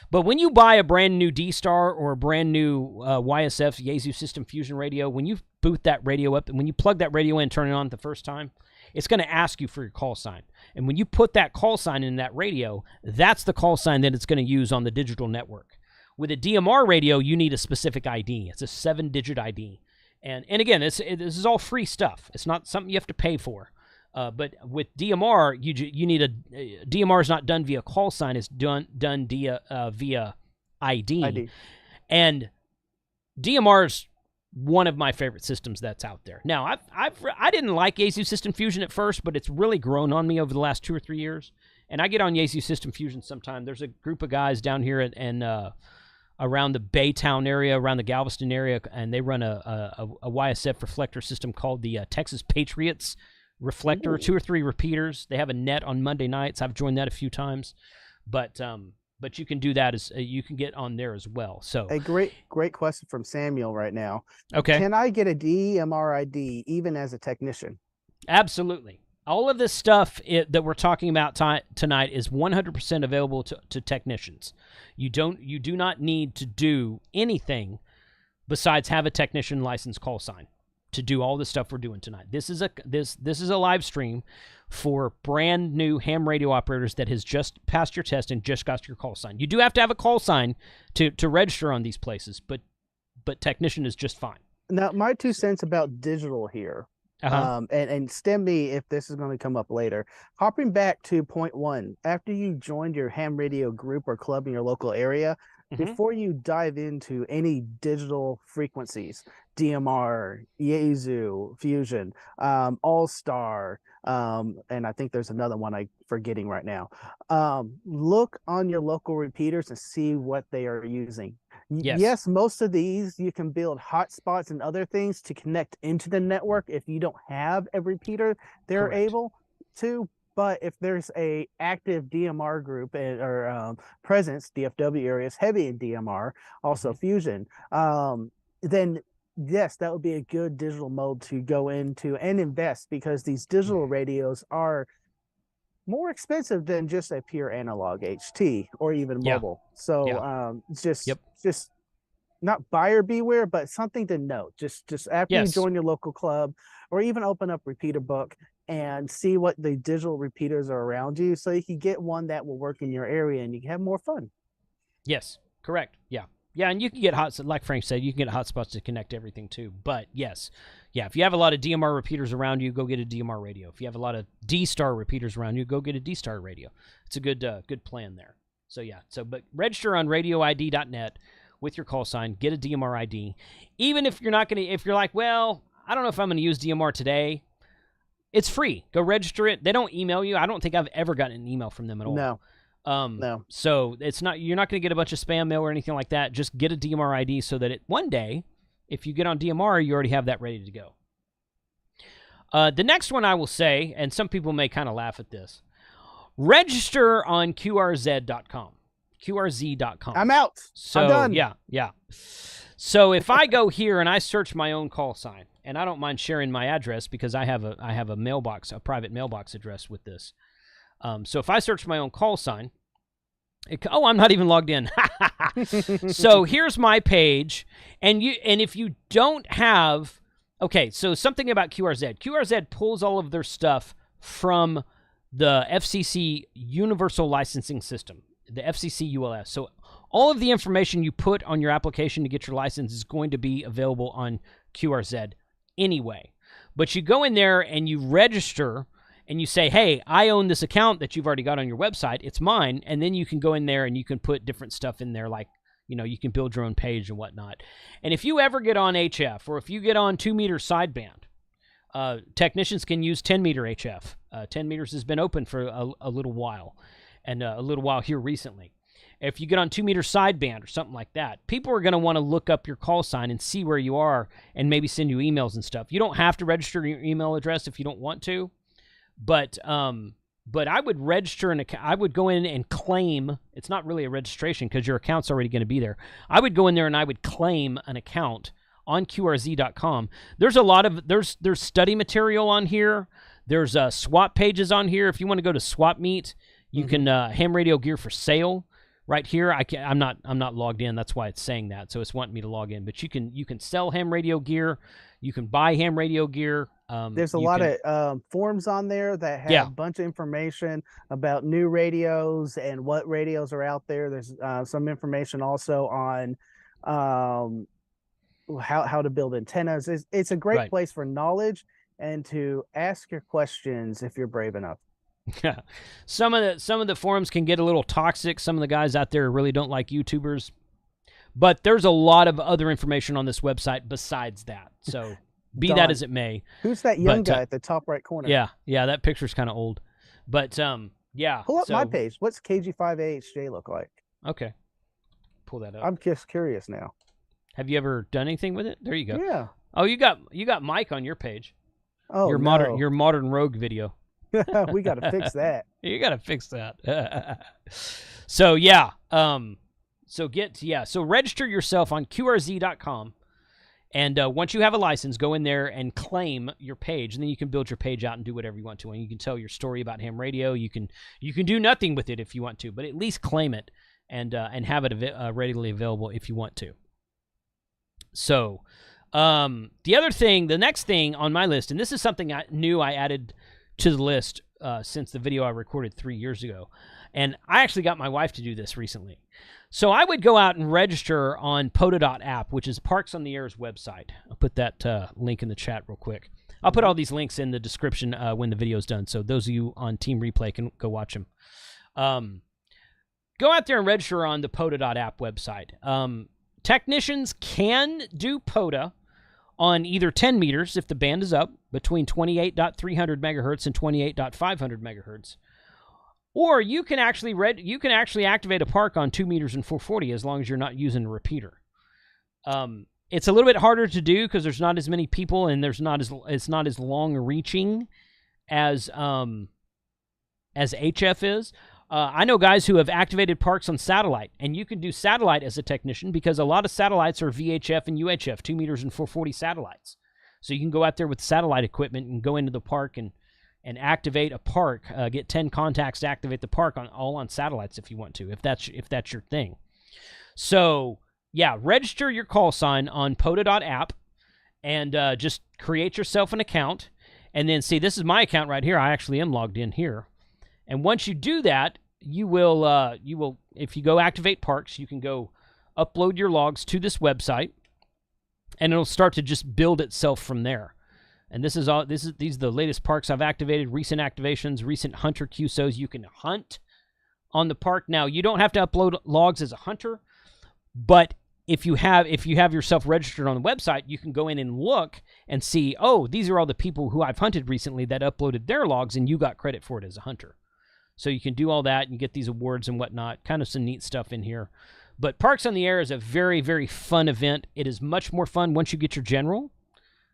A: But when you buy a brand new D-Star or a brand new YSF Yaesu System Fusion radio, when you boot that radio up and when you plug that radio in and turn it on the first time, it's going to ask you for your call sign. And when you put that call sign in that radio, that's the call sign that it's going to use on the digital network. With a DMR radio, you need a specific ID. It's a 7-digit ID. And again, this is all free stuff. It's not something you have to pay for. But with DMR, you need DMR is not done via call sign. It's done via ID. And DMR is one of my favorite systems that's out there. Now, I didn't like Yaesu System Fusion at first, but it's really grown on me over the last 2 or 3 years. And I get on Yaesu System Fusion sometime. There's a group of guys down here and around the Baytown area, around the Galveston area, and they run a YSF reflector system called the Texas Patriots reflector. Ooh. 2 or 3 repeaters. They have a net on Monday nights. I've joined that a few times, but you can do that you can get on there as well. So
B: a great question from Samuel right now.
A: Okay,
B: can I get a DMR ID even as a technician?
A: Absolutely. All of this stuff that we're talking about tonight is 100% available to technicians. You do not need to do anything besides have a technician license call sign to do all the stuff we're doing tonight. This is a live stream for brand new ham radio operators that has just passed your test and just got your call sign. You do have to have a call sign to register on these places, but technician is just fine.
B: Now, my 2 cents about digital here.
A: Uh-huh.
B: And stem me if this is going to come up later. Hopping back to point 1, after you joined your ham radio group or club in your local area, before you dive into any digital frequencies, DMR, Yaesu, Fusion, All-Star, and I think there's another one I'm forgetting right now. Look on your local repeaters and see what they are using. Yes, most of these you can build hotspots and other things to connect into the network if you don't have a repeater they're Correct. Able to. But if there's a active DMR group or presence, DFW areas heavy in DMR, also Fusion, then yes, that would be a good digital mode to go into and invest, because these digital radios are more expensive than just a pure analog HT or even mobile. So it's just not buyer beware, but something to note. Just after you join your local club, or even open up Repeater Book and see what the digital repeaters are around you, so you can get one that will work in your area and you can have more fun.
A: Yes, correct. Yeah. Yeah, and you can get like Frank said, you can get hotspots to connect everything too. But yes, yeah, if you have a lot of DMR repeaters around you, go get a DMR radio. If you have a lot of D-Star repeaters around you, go get a D-Star radio. It's a good plan there. So yeah, but register on radioid.net with your call sign, get a DMR ID. Even if you're like, well, I don't know if I'm going to use DMR today, it's free. Go register it. They don't email you. I don't think I've ever gotten an email from them at all.
B: No.
A: So you're not going to get a bunch of spam mail or anything like that. Just get a DMR ID so that one day, if you get on DMR, you already have that ready to go. The next one I will say, and some people may kind of laugh at this, register on QRZ.com. QRZ.com.
B: I'm out.
A: So,
B: I'm done.
A: Yeah. So if I go here and I search my own call sign, and I don't mind sharing my address because I have a mailbox, a private mailbox address with this. So if I search my own call sign, I'm not even logged in. So here's my page, and if you don't have, so something about QRZ. QRZ pulls all of their stuff from the FCC Universal Licensing System, the FCC ULS. So all of the information you put on your application to get your license is going to be available on QRZ anyway. But you go in there and you register and you say, hey, I own this account that you've already got on your website. It's mine. And then you can go in there and you can put different stuff in there, like, you can build your own page and whatnot. And if you ever get on HF, or if you get on 2-meter sideband, technicians can use 10-meter HF. 10 meters has been open for a little while, and a little while here recently. If you get on 2-meter sideband or something like that, people are going to want to look up your call sign and see where you are and maybe send you emails and stuff. You don't have to register your email address if you don't want to, but I would register I would go in and claim. It's not really a registration because your account's already going to be there. I would go in there and I would claim an account on QRZ.com. There's a lot of there's study material on here. There's swap pages on here. If you want to go to Swap Meet, you can ham radio gear for sale. Right here, I'm not logged in. That's why it's saying that. So it's wanting me to log in. But you can sell ham radio gear. You can buy ham radio gear.
B: There's a lot of forums on there that have a bunch of information about new radios and what radios are out there. There's some information also on how to build antennas. It's a great place for knowledge and to ask your questions if you're brave enough.
A: Yeah, some of the forums can get a little toxic. Some of the guys out there really don't like YouTubers, but there's a lot of other information on this website besides that. So be
B: Don,
A: that as it may.
B: Who's that young guy at the top right corner?
A: Yeah, that picture's kind of old, but yeah.
B: Pull up my page. What's KG5AHJ look like?
A: Okay, pull that up.
B: I'm just curious now.
A: Have you ever done anything with it? There you go.
B: Yeah.
A: Oh, you got Mike on your page.
B: Oh,
A: your modern rogue video.
B: We got to fix that.
A: You got to fix that. So yeah. So register yourself on QRZ.com, and once you have a license, go in there and claim your page, and then you can build your page out and do whatever you want to. And you can tell your story about ham radio. You can do nothing with it if you want to, but at least claim it and have it readily available if you want to. So the next thing on my list, and this is something I added to the list since the video I recorded 3 years ago. And I actually got my wife to do this recently. So I would go out and register on POTA.app, which is Parks on the Air's website. I'll put that link in the chat real quick. I'll put all these links in the description when the video's done, so those of you on Team Replay can go watch them. Go out there and register on the POTA.app website. Technicians can do POTA on either 10 meters if the band is up between 28.300 megahertz and 28.500 megahertz, or you can actually activate a park on 2 meters and 440 as long as you're not using a repeater. It's a little bit harder to do because there's not as many people and it's not as long reaching as HF is. I know guys who have activated parks on satellite, and you can do satellite as a technician because a lot of satellites are VHF and UHF, 2 meters and 440 satellites. So you can go out there with satellite equipment and go into the park and activate a park, get 10 contacts to activate the park all on satellites if you want to, if that's your thing. So yeah, register your call sign on POTA.app and just create yourself an account. And then see, this is my account right here. I actually am logged in here. And once you do that, you will if you go activate parks, you can go upload your logs to this website, and it'll start to just build itself from there. And these are the latest parks I've activated, recent activations, recent hunter QSOs. You can hunt on the park. Now, you don't have to upload logs as a hunter, but if you have yourself registered on the website, you can go in and look and see, oh, these are all the people who I've hunted recently that uploaded their logs, and you got credit for it as a hunter. So you can do all that and get these awards and whatnot. Kind of some neat stuff in here. But Parks on the Air is a very, very fun event. It is much more fun once you get your general.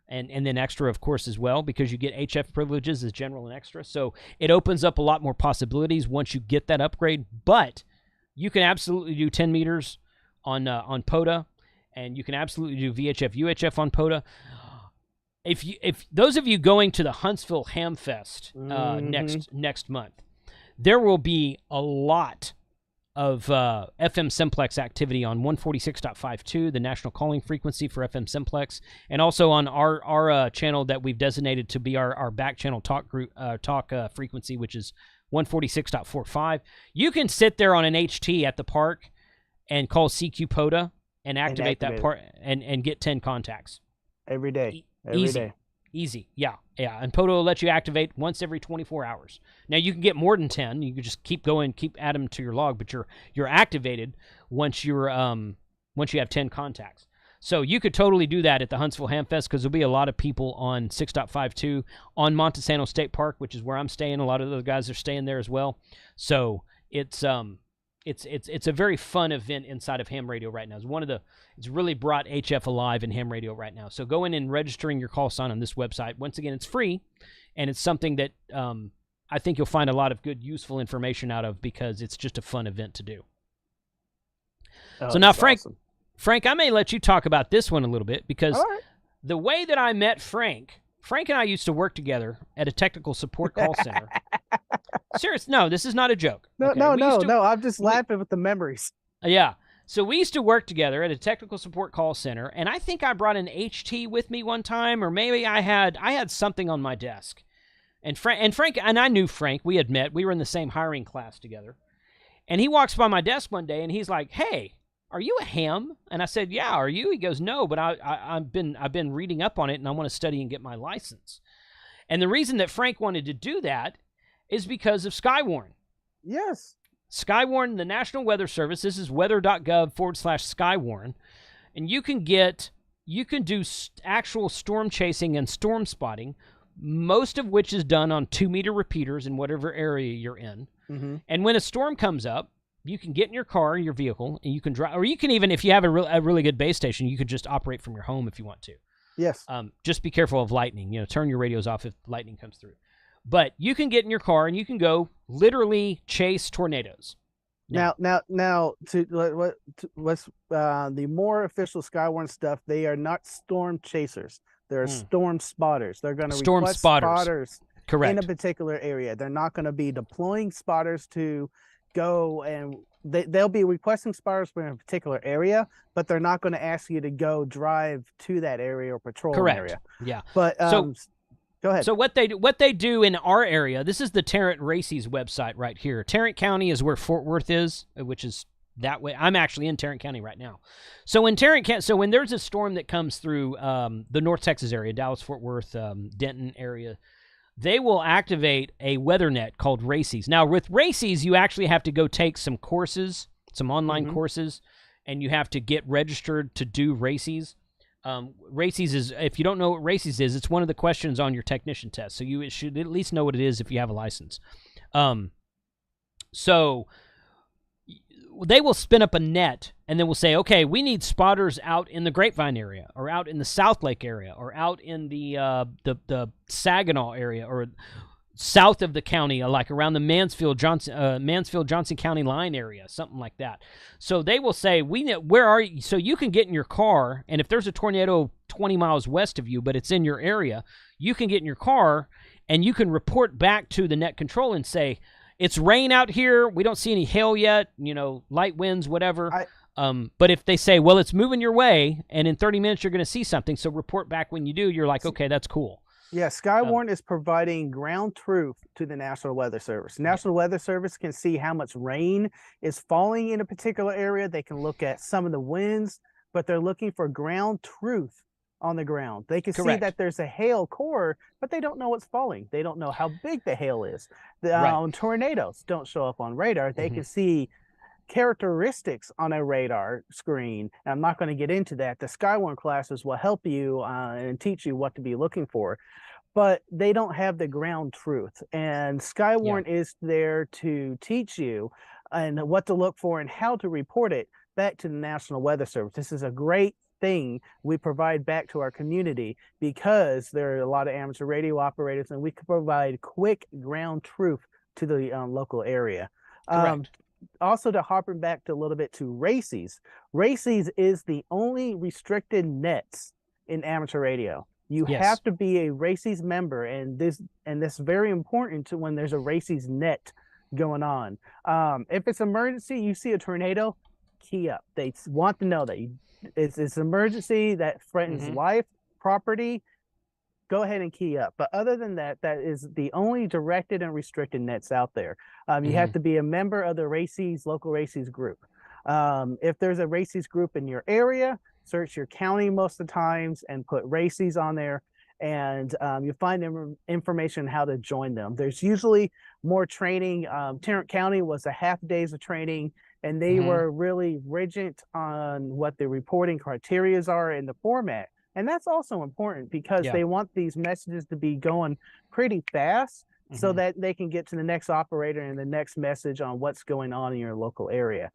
A: And then extra, of course, as well, because you get HF privileges as general and extra. So it opens up a lot more possibilities once you get that upgrade. But you can absolutely do 10 meters on POTA, and you can absolutely do VHF, UHF on POTA. If those of you going to the Huntsville Hamfest next month, there will be a lot of FM simplex activity on 146.52, the national calling frequency for FM simplex, and also on our channel that we've designated to be our back channel talk frequency, which is 146.45. You can sit there on an HT at the park and call CQ POTA and activate that part and get 10 contacts
B: every day.
A: Easy. Yeah. And POTA will let you activate once every 24 hours. Now, you can get more than 10. You can just keep going, keep adding them to your log, but you're activated once you have 10 contacts. So you could totally do that at the Huntsville Hamfest, because there'll be a lot of people on 6.52 on Montesano State Park, which is where I'm staying. A lot of those guys are staying there as well. So it's a very fun event inside of ham radio right now. It's really brought HF alive in ham radio right now. So go in and registering your call sign on this website. Once again, it's free, and it's something that I think you'll find a lot of good, useful information out of, because it's just a fun event to do. So now, Frank, awesome. Frank, I may let you talk about this one a little bit, because the way that I met Frank and I used to work together at a technical support call center. Serious? No, this is not a joke.
B: No. I'm just laughing with the memories.
A: Yeah. So we used to work together at a technical support call center, and I think I brought an HT with me one time, or maybe I had something on my desk. And Frank and I knew Frank. We had met. We were in the same hiring class together. And he walks by my desk one day, and he's like, "Hey, are you a ham?" And I said, "Yeah, are you?" He goes, "No, but I've been reading up on it, and I want to study and get my license." And the reason that Frank wanted to do that is because of Skywarn.
B: Yes.
A: Skywarn, the National Weather Service. This is weather.gov/Skywarn. And you can do actual storm chasing and storm spotting, most of which is done on 2-meter repeaters in whatever area you're in. Mm-hmm. And when a storm comes up, you can get in your car, your vehicle, and you can drive, or you can even, if you have a really good base station, you could just operate from your home if you want to.
B: Yes.
A: Just be careful of lightning. Turn your radios off if lightning comes through. But you can get in your car and you can go literally chase tornadoes.
B: Now, what's the more official Skywarn stuff? They are not storm chasers. They're storm spotters. They're going to request spotters
A: correct,
B: in a particular area. They're not going to be deploying spotters to go, and they'll be requesting spotters for a particular area, but they're not going to ask you to go drive to that area or patrol an area.
A: Yeah.
B: But go ahead.
A: So what they do in our area, this is the Tarrant Racy's website right here. Tarrant County is where Fort Worth is, which is that way. I'm actually in Tarrant County right now. So when there's a storm that comes through the North Texas area, Dallas, Fort Worth, Denton area, they will activate a weather net called Racy's. Now, with Racy's, you actually have to go take some courses, some online courses, and you have to get registered to do Racy's. Racy's is, if you don't know what Racy's is, it's one of the questions on your technician test. So you should at least know what it is if you have a license. So they will spin up a net, and then we'll say, okay, we need spotters out in the Grapevine area, or out in the South Lake area, or out in the Saginaw area, or south of the county, like around the Mansfield-Johnson County line area, something like that. So they will say, where are you? So you can get in your car, and if there's a tornado 20 miles west of you, but it's in your area, you can get in your car, and you can report back to the net control and say, it's rain out here. We don't see any hail yet, light winds, whatever. But if they say, well, it's moving your way, and in 30 minutes you're going to see something, so report back when you do, you're like, okay, that's cool.
B: Yeah, Skywarn is providing ground truth to the National Weather Service. National Weather Service can see how much rain is falling in a particular area. They can look at some of the winds, but they're looking for ground truth on the ground. They can see that there's a hail core, but they don't know what's falling. They don't know how big the hail is. Tornadoes don't show up on radar. They can see characteristics on a radar screen. And I'm not going to get into that. The Skywarn classes will help you and teach you what to be looking for, but they don't have the ground truth. And Skywarn is there to teach you and what to look for and how to report it back to the National Weather Service. This is a great thing we provide back to our community because there are a lot of amateur radio operators, and we can provide quick ground truth to the local area. Also, to harpen back to a little bit to RACES. RACES is the only restricted nets in amateur radio. You have to be a RACES member, and this is very important to when there's a RACES net going on. If it's emergency, you see a tornado, key up. They want to know that it's an emergency that threatens life, property. Go ahead and key up. But other than that, that is the only directed and restricted nets out there. You have to be a member of the RACES, local RACES group. If there's a RACES group in your area, search your county most of the times and put RACES on there, and you'll find information how to join them. There's usually more training. Tarrant County was a half days of training, and they were really rigid on what the reporting criteria are in the format. And that's also important because they want these messages to be going pretty fast so that they can get to the next operator and the next message on what's going on in your local area.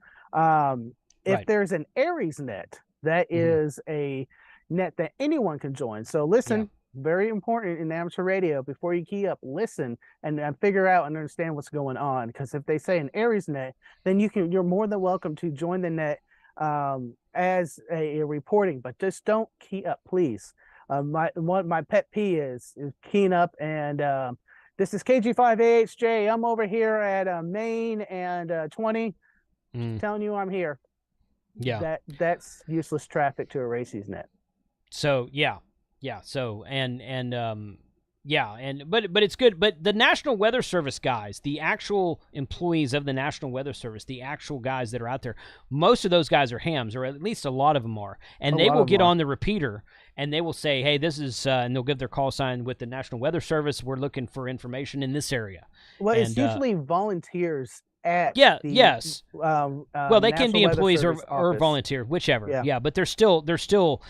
B: If there's an Aries net, that is a net that anyone can join. So listen, very important in amateur radio, before you key up, listen and figure out and understand what's going on. Because if they say an Aries net, then you're more than welcome to join the net as a reporting, but just don't key up, please. My pet peeve is keying up and this is KG5AHJ. I'm over here at Maine and 20. Just telling you I'm here. Yeah, that's useless traffic to a RACES net.
A: So but it's good. But the National Weather Service guys, the actual employees of the National Weather Service, the actual guys that are out there, most of those guys are hams, or at least a lot of them are. And they will get on the repeater and they will say, hey, this is, and they'll give their call sign with the National Weather Service. We're looking for information in this area.
B: Well, it's usually volunteers at
A: well, they can be employees or volunteer, whichever. But they're still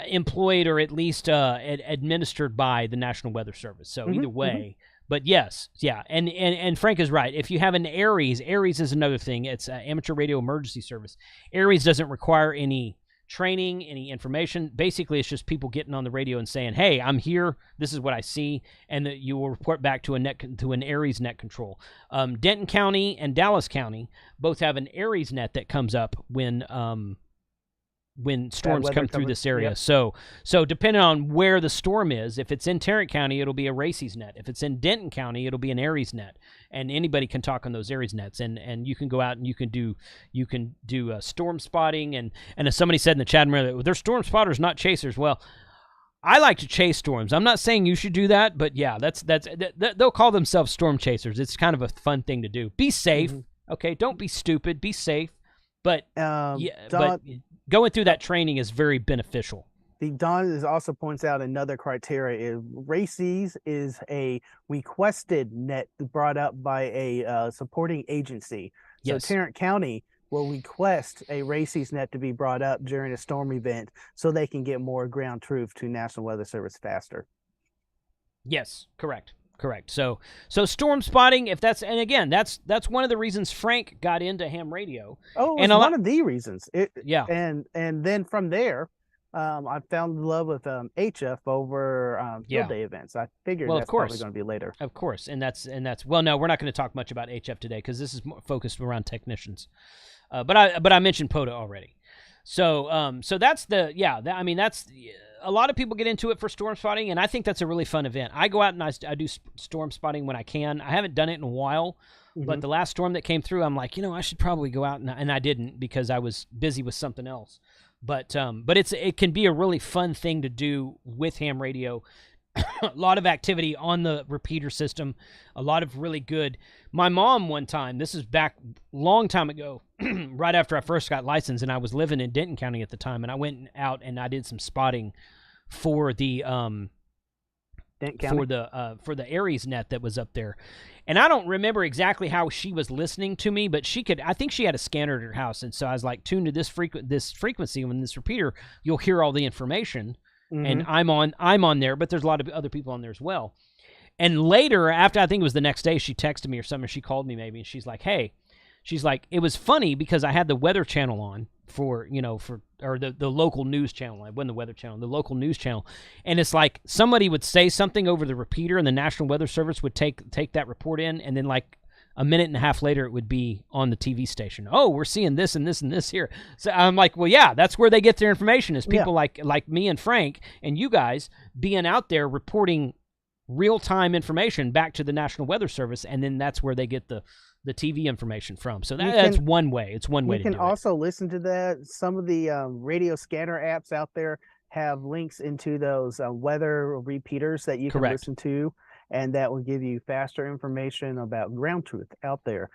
A: employed or at least administered by the National Weather Service. So either way, but and Frank is right. If you have an Aries is another thing. It's Amateur Radio Emergency Service. Aries doesn't require any training, any information. Basically, it's just people getting on the radio and saying, "Hey, I'm here. This is what I see," and that you will report back to an Aries net control. Denton County and Dallas County both have an Aries net that comes up when storms come through this area. So depending on where the storm is, if it's in Tarrant County, it'll be a RACES net. If it's in Denton County, it'll be an Aries net. And anybody can talk on those Aries nets. And you can go out and you can do storm spotting. And as somebody said in the chat room, they're storm spotters, not chasers. Well, I like to chase storms. I'm not saying you should do that, but yeah, that's they'll call themselves storm chasers. It's kind of a fun thing to do. Be safe, okay? Don't be stupid. Be safe. But but going through that training is very beneficial.
B: Don also points out another criteria is RACES is a requested net brought up by a supporting agency. So Tarrant County will request a RACES net to be brought up during a storm event so they can get more ground truth to National Weather Service faster.
A: Yes, correct. So storm spotting, if that's, and again, that's one of the reasons Frank got into ham radio.
B: Oh, it was one of the reasons. And then from there, I found love with HF over field day events. I figured that's probably going to be later.
A: Of course, and that's well, no, we're not going to talk much about HF today because this is more focused around technicians. But I mentioned POTA already. So that's that's a lot of people get into it for storm spotting, and I think that's a really fun event. I go out and I do storm spotting when I can. I haven't done it in a while, but the last storm that came through, I'm like, I should probably go out, and I didn't because I was busy with something else. But it can be a really fun thing to do with ham radio a lot of activity on the repeater system, a lot of really good. My mom one time, this is back long time ago, right after I first got licensed, and I was living in Denton County at the time, and I went out and I did some spotting for the for the Aries net that was up there. And I don't remember exactly how she was listening to me, but I think she had a scanner at her house, and so I was like, tuned to this frequency when this repeater, you'll hear all the information. And I'm on there, but there's a lot of other people on there as well. And later, after I think it was the next day, she texted me or something, or she called me maybe, and she's like, hey, it was funny because I had the weather channel on or the local news channel. It wasn't the weather channel, the local news channel. And it's like somebody would say something over the repeater, and the National Weather Service would take that report in, and then like a minute and a half later, it would be on the TV station. Oh, we're seeing this and this and this here. So I'm like, well, yeah, that's where they get their information, is people like me and Frank and you guys being out there reporting real-time information back to the National Weather Service, and then that's where they get the TV information from. So that's one way. It's one way to do it. You can
B: also listen to that. Some of the radio scanner apps out there have links into those weather repeaters that you can listen to, and that will give you faster information about ground truth out there.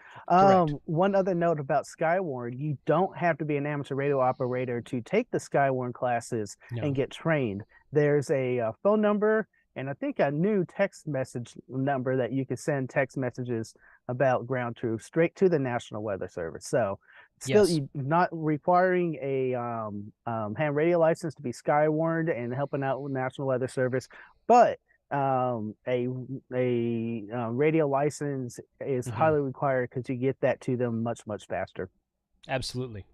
B: One other note about Skywarn, you don't have to be an amateur radio operator to take the Skywarn classes and get trained. There's a phone number and I think a new text message number that you can send text messages about ground truth straight to the National Weather Service. So still you're not requiring a ham radio license to be Skywarned and helping out with National Weather Service, but a radio license is highly required because you get that to them much faster.
A: Absolutely.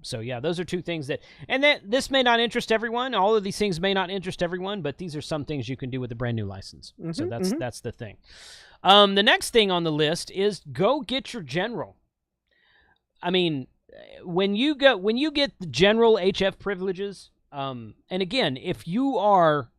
A: So yeah, those are two things that this may not interest everyone. All of these things may not interest everyone, but these are some things you can do with a brand new license. So that's the thing. The next thing on the list is go get your general. I mean, when you get the general HF privileges, and again, if you are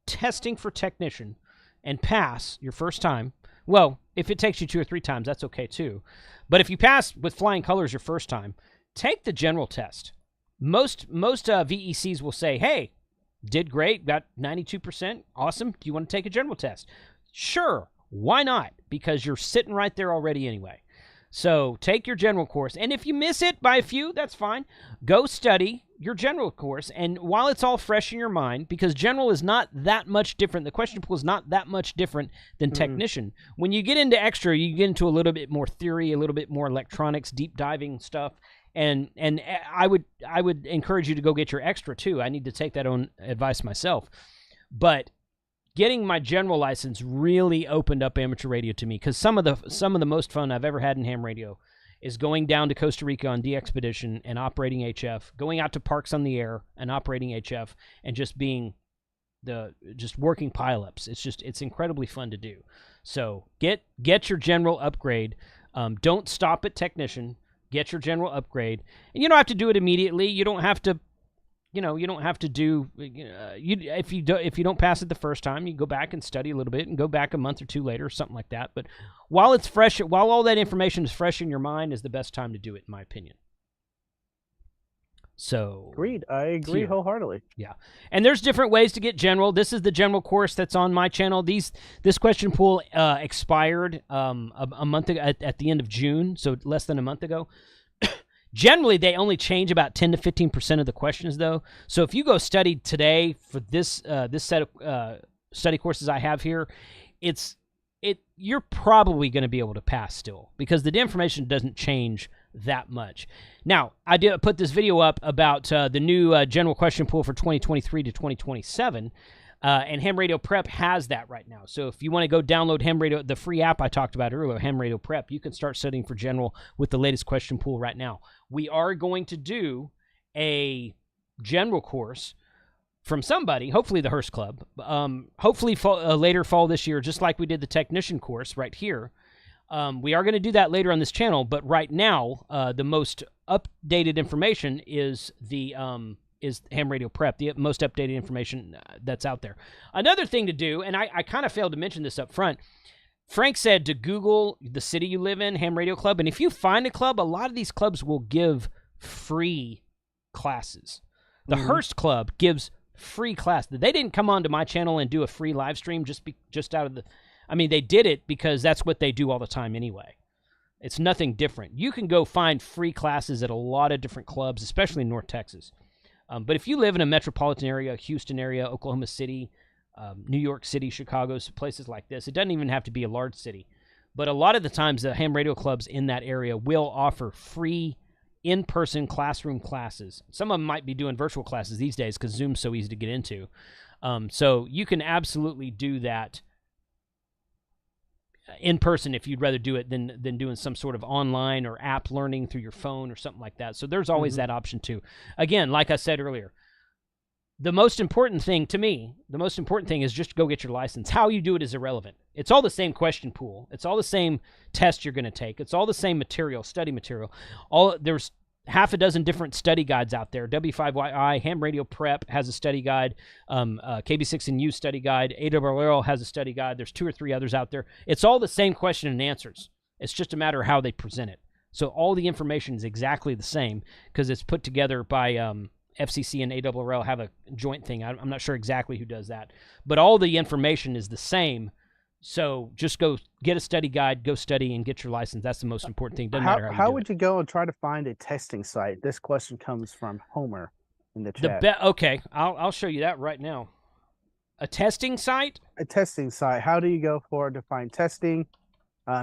A: testing for technician and pass your first time, well, if it takes you 2 or 3 times, that's okay too. But if you pass with flying colors your first time, take the general test. Most VECs will say, hey, did great, got 92%, awesome. Do you want to take a general test? Sure, why not? Because you're sitting right there already anyway. So take your general course. And if you miss it by a few, that's fine. Go study your general course. And while it's all fresh in your mind, because general is not that much different, the question pool is not that much different than technician. When you get into extra, you get into a little bit more theory, a little bit more electronics, deep diving stuff. And I would encourage you to go get your extra too. I need to take that on advice myself. But getting my general license really opened up amateur radio to me, because some of the most fun I've ever had in ham radio is going down to Costa Rica on DXpedition and operating HF, going out to Parks on the Air and operating HF, and just being working pileups. It's incredibly fun to do. So get your general upgrade. Don't stop at technician. Get your general upgrade, and you don't have to do it immediately. You don't have to, you don't have to do. If you don't pass it the first time, you go back and study a little bit, and go back a month or 2 later, or something like that. But while it's fresh, while all that information is fresh in your mind, is the best time to do it, in my opinion. So
B: agreed. I agree wholeheartedly.
A: Yeah, and there's different ways to get general. This is the general course that's on my channel. This question pool expired a month ago, at the end of June, so less than a month ago. Generally, they only change about 10 to 15% of the questions, though. So if you go study today for this set of study courses I have here, you're probably going to be able to pass still, because the information doesn't change that much. Now, I did put this video up about the new general question pool for 2023 to 2027, and Ham Radio Prep has that right now. So if you want to go download Ham Radio, the free app I talked about earlier, Ham Radio Prep, you can start studying for general with the latest question pool right now. We are going to do a general course from somebody, hopefully the Hurst Club, hopefully later fall this year, just like we did the technician course right here. We are going to do that later on this channel, but right now, the most updated information is Ham Radio Prep, the most updated information that's out there. Another thing to do, and I kind of failed to mention this up front, Frank said to Google the city you live in, Ham Radio Club, and if you find a club, a lot of these clubs will give free classes. The Hurst Club gives free class. They didn't come onto my channel and do a free live stream just out of the... I mean, they did it because that's what they do all the time anyway. It's nothing different. You can go find free classes at a lot of different clubs, especially in North Texas. But if you live in a metropolitan area, Houston area, Oklahoma City, New York City, Chicago, places like this, it doesn't even have to be a large city. But a lot of the times, the ham radio clubs in that area will offer free in-person classroom classes. Some of them might be doing virtual classes these days because Zoom's so easy to get into. So you can absolutely do that in person if you'd rather do it than doing some sort of online or app learning through your phone or something like that. So there's always that option too. Again, like I said earlier, the most important thing to me, is just go get your license. How you do it is irrelevant. It's all the same question pool. It's all the same test you're going to take. It's all the same material, study material. There's half a dozen different study guides out there. W5YI, Ham Radio Prep has a study guide. KB6NU study guide. ARRL has a study guide. There's 2 or 3 others out there. It's all the same question and answers. It's just a matter of how they present it. So all the information is exactly the same because it's put together by FCC and ARRL have a joint thing. I'm not sure exactly who does that. But all the information is the same. So just go get a study guide, go study, and get your license. That's the most important thing. Doesn't matter
B: how would you go and try to find a testing site? This question comes from Homer in the chat.
A: Okay, I'll show you that right now. A testing site?
B: A testing site. How do you go to find testing?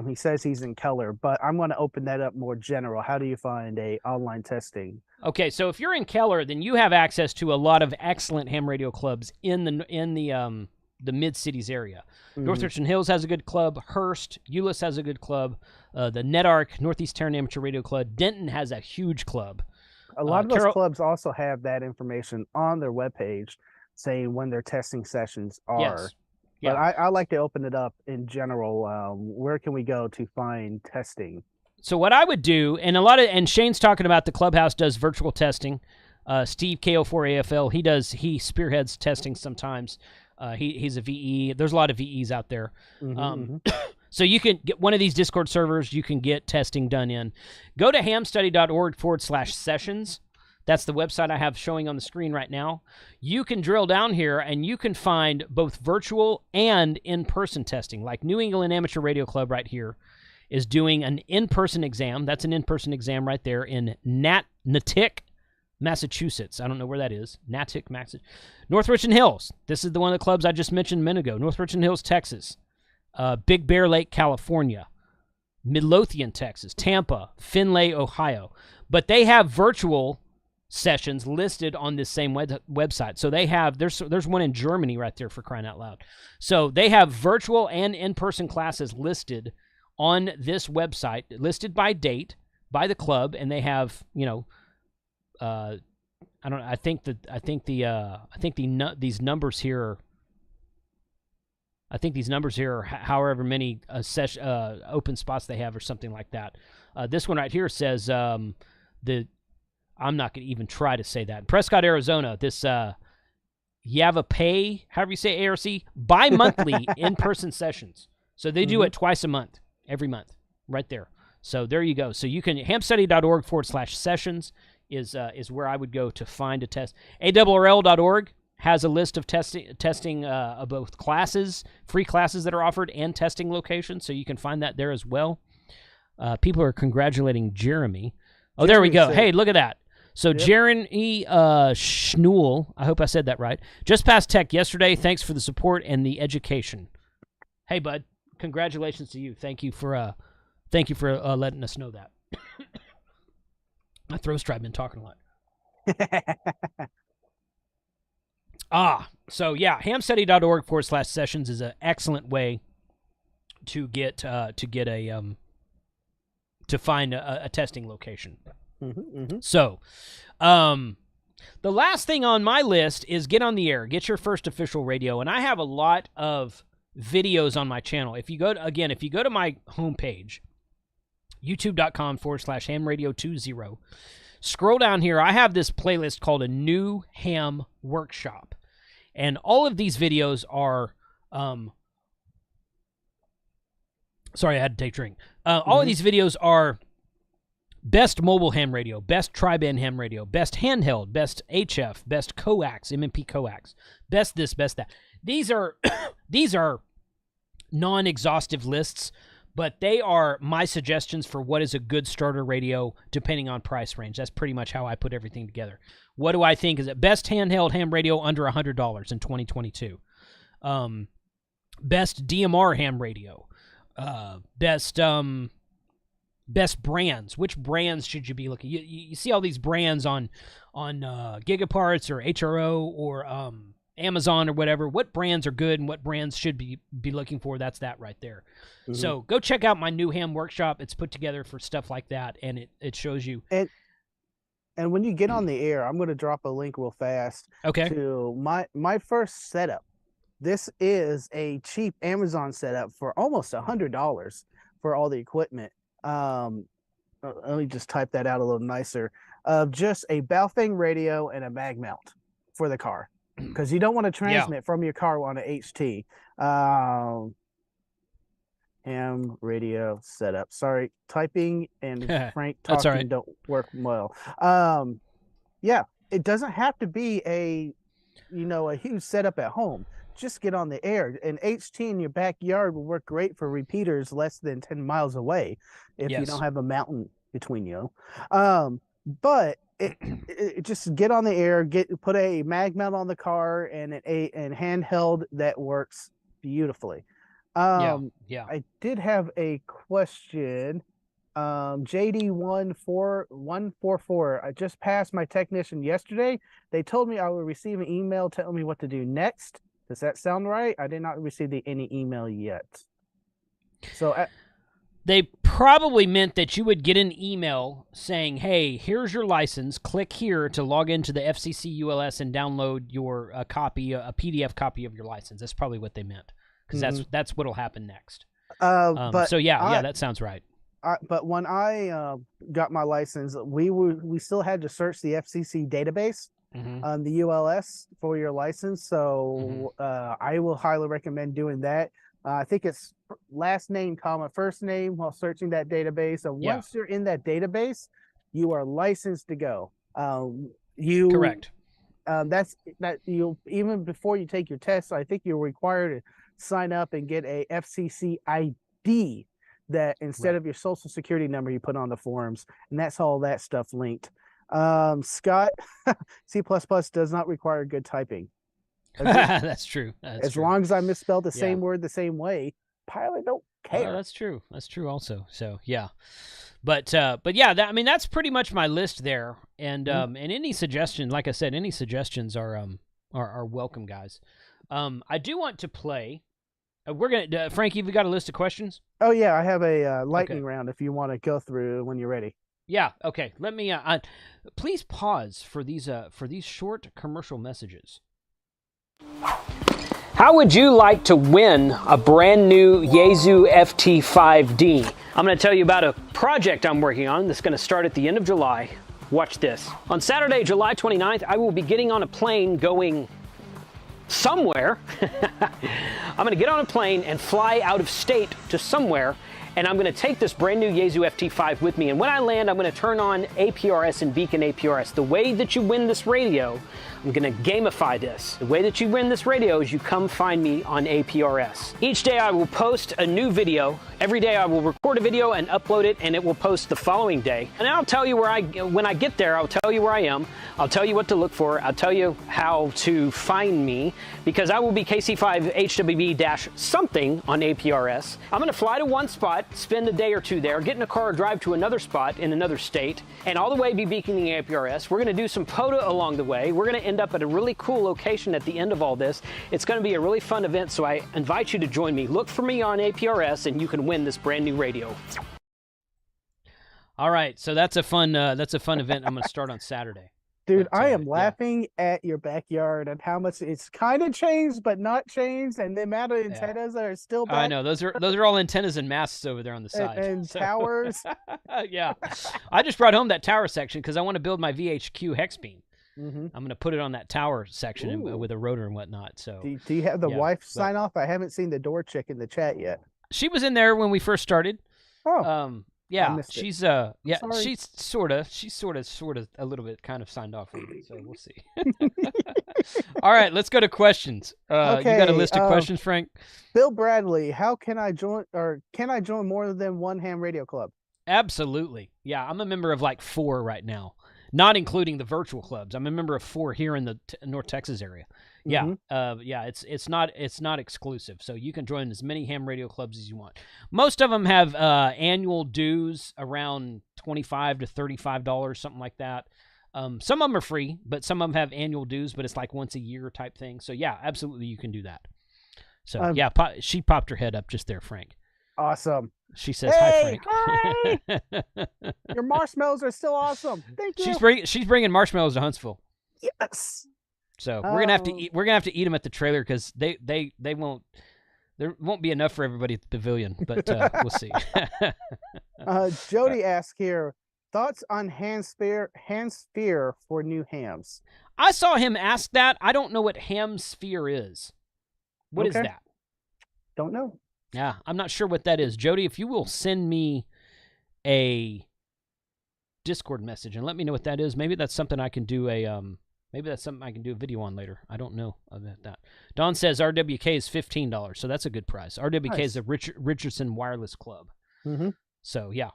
B: He says he's in Keller, but I'm going to open that up more general. How do you find a online testing?
A: Okay, so if you're in Keller, then you have access to a lot of excellent ham radio clubs in the mid-cities area. North Richland Hills has a good club. Hurst, Euless has a good club. The NetArc, Northeast Tarrant Amateur Radio Club. Denton has a huge club.
B: A lot of those clubs also have that information on their webpage saying when their testing sessions are.
A: Yes. Yeah.
B: But I like to open it up in general. Where can we go to find testing?
A: So what I would do, and Shane's talking about the clubhouse does virtual testing. Steve KO4AFL, he spearheads testing sometimes. He's a VE. There's a lot of VEs out there. So you can get one of these Discord servers. You can get testing done in. Go to hamstudy.org/sessions. That's the website I have showing on the screen right now. You can drill down here, and you can find both virtual and in-person testing. Like New England Amateur Radio Club right here is doing an in-person exam. That's an in-person exam right there in Natick, Massachusetts. I don't know where that is. Natick, Massachusetts. North Richland Hills. This is the one of the clubs I just mentioned a minute ago. North Richland Hills, Texas. Big Bear Lake, California. Midlothian, Texas. Tampa. Findlay, Ohio. But they have virtual sessions listed on this same website. So they have, there's one in Germany right there, for crying out loud. So they have virtual and in-person classes listed on this website, listed by date, by the club, and they have, these numbers here are however many open spots they have or something like that. This one right here says I'm not going to even try to say that. Prescott, Arizona, this Yavapai, however you say ARC, bi-monthly in-person sessions. So they do it twice a month, every month, right there. So there you go. So you can, hamstudy.org/sessions is where I would go to find a test. ARRL.org has a list of testing of both classes, free classes that are offered, and testing locations. So you can find that there as well. People are congratulating Jeremy. Oh, there we go. Hey, look at that. So Jeremy Schnuel, I hope I said that right, just passed tech yesterday. Thanks for the support and the education. Hey, bud, congratulations to you. Thank you for letting us know that. My throat's dry. I've been talking a lot. So yeah, hamstudy.org/sessions is an excellent way to find a testing location. So, the last thing on my list is get on the air, get your first official radio, and I have a lot of videos on my channel. If you go to my homepage, youtube.com/hamradio20, scroll down here. I have this playlist called A New Ham Workshop, and all of these videos are sorry, I had to take a drink. All of these videos are Best mobile ham radio, best tri-band ham radio, best handheld, best HF, best coax, MMP coax, best this, best that. These are non-exhaustive lists, but they are my suggestions for what is a good starter radio depending on price range. That's pretty much how I put everything together. What do I think is the best handheld ham radio under $100 in 2022? Best DMR ham radio. Best brands. Which brands should you be looking? You see all these brands on Gigaparts or HRO or Amazon or whatever. What brands are good and what brands should be looking for? That's that right there. Mm-hmm. So go check out my new ham workshop. It's put together for stuff like that, and it shows you.
B: And when you get on the air, I'm going to drop a link real fast.
A: Okay.
B: To my first setup. This is a cheap Amazon setup for almost $100 for all the equipment. Let me just type that out a little nicer. Just a Baofeng radio and a mag mount for the car, because you don't want to transmit from your car on an HT. Ham radio setup. Sorry, typing and Frank talking don't work well. Yeah, it doesn't have to be a huge setup at home. Just get on the air. An HT in your backyard will work great for repeaters less than 10 miles away if you don't have a mountain between you. But it just get on the air, put a mag mount on the car and and handheld that works beautifully. I did have a question. JD14144. I just passed my technician yesterday. They told me I would receive an email telling me what to do next. Does that sound right? I did not receive any email yet. So
A: they probably meant that you would get an email saying, hey, here's your license. Click here to log into the FCC ULS and download your a PDF copy of your license. That's probably what they meant, because that's what'll happen next. But that sounds right.
B: But when I got my license, we still had to search the FCC database on the ULS for your license. So I will highly recommend doing that. I think it's last name, first name while searching that database. And once you're in that database, you are licensed to go.
A: Correct.
B: You even before you take your test, I think you're required to sign up and get a FCC ID that instead of your social security number you put on the forms, and that's all that stuff linked. Scott, C++ does not require good typing.
A: That's true.
B: As long as I misspelled the same word the same way, Pilot don't care.
A: That's true. That's true also. So yeah. But yeah, that's pretty much my list there. And and any suggestion, like I said, any suggestions are welcome, guys. I do want to play. We're gonna Frankie, have you got a list of questions?
B: Oh yeah, I have a lightning round if you want to go through when you're ready.
A: Yeah. Okay. Let me. Please pause for these short commercial messages. How would you like to win a brand new Yaesu FT5D? I'm going to tell you about a project I'm working on that's going to start at the end of July. Watch this. On Saturday, July 29th, I will be getting on a plane going somewhere. I'm going to get on a plane and fly out of state to somewhere, and I'm going to take this brand new Yaesu FT5 with me. And when I land, I'm going to turn on APRS and Beacon APRS. The way that you win this radio, I'm going to gamify this. The way that you win this radio is you come find me on APRS. Each day I will post a new video. Every day I will record a video and upload it, and it will post the following day. And I'll tell you when I get there, I'll tell you where I am. I'll tell you what to look for. I'll tell you how to find me, because I will be KC5HWB-something on APRS. I'm going to fly to one spot, spend a day or two there, get in a car, drive to another spot in another state, and all the way be beaconing APRS. We're going to do some POTA along the way. We're going to end up at a really cool location at the end of all this. It's going to be a really fun event, so I invite you to join me. Look for me on APRS, and you can win this brand new radio. All right, so that's a fun event. I'm going to start on Saturday.
B: Dude, I am laughing at your backyard and how much it's kind of changed, but not changed, and the amount of antennas that are still back.
A: I know those are all antennas and masts over there on the side
B: and towers.
A: Yeah, I just brought home that tower section because I want to build my VHQ hex beam. I'm going to put it on that tower section with a rotor and whatnot. So,
B: do you have the wife sign off? I haven't seen the door chick in the chat yet.
A: She was in there when we first started.
B: Oh,
A: Yeah,
B: missed it.
A: she's
B: Sorry.
A: she's sort of a little bit kind of signed off on it, so we'll see. All right, let's go to questions.
B: Okay,
A: you got a list of questions, Frank?
B: Bill Bradley, how can I join, or can I join more than one ham radio club?
A: Absolutely. Yeah, I'm a member of like 4 right now, not including the virtual clubs. I'm a member of 4 here in the North Texas area. Yeah, it's not exclusive, so you can join as many ham radio clubs as you want. Most of them have annual dues around $25 to $35, something like that. Some of them are free, but some of them have annual dues, but it's like once a year type thing. So yeah, absolutely, you can do that. So yeah, she popped her head up just there, Frank.
B: Awesome.
A: She says, "Hi, Frank."
B: Hi! Your marshmallows are still awesome. Thank you.
A: She's bringing marshmallows to Huntsville.
B: Yes.
A: So we're gonna have to eat. We're gonna have to eat them at the trailer because they won't. There won't be enough for everybody at the pavilion, but we'll see.
B: Jody asks here, thoughts on hand sphere for new hams?
A: I saw him ask that. I don't know what ham sphere is. What is that?
B: Don't know.
A: Yeah, I'm not sure what that is. Jody, if you will send me a Discord message and let me know what that is. Maybe that's something I can do a video on later. I don't know about that. Don says RWK is $15, so that's a good price. RWK is the Richardson Wireless Club. Mm-hmm. So yeah,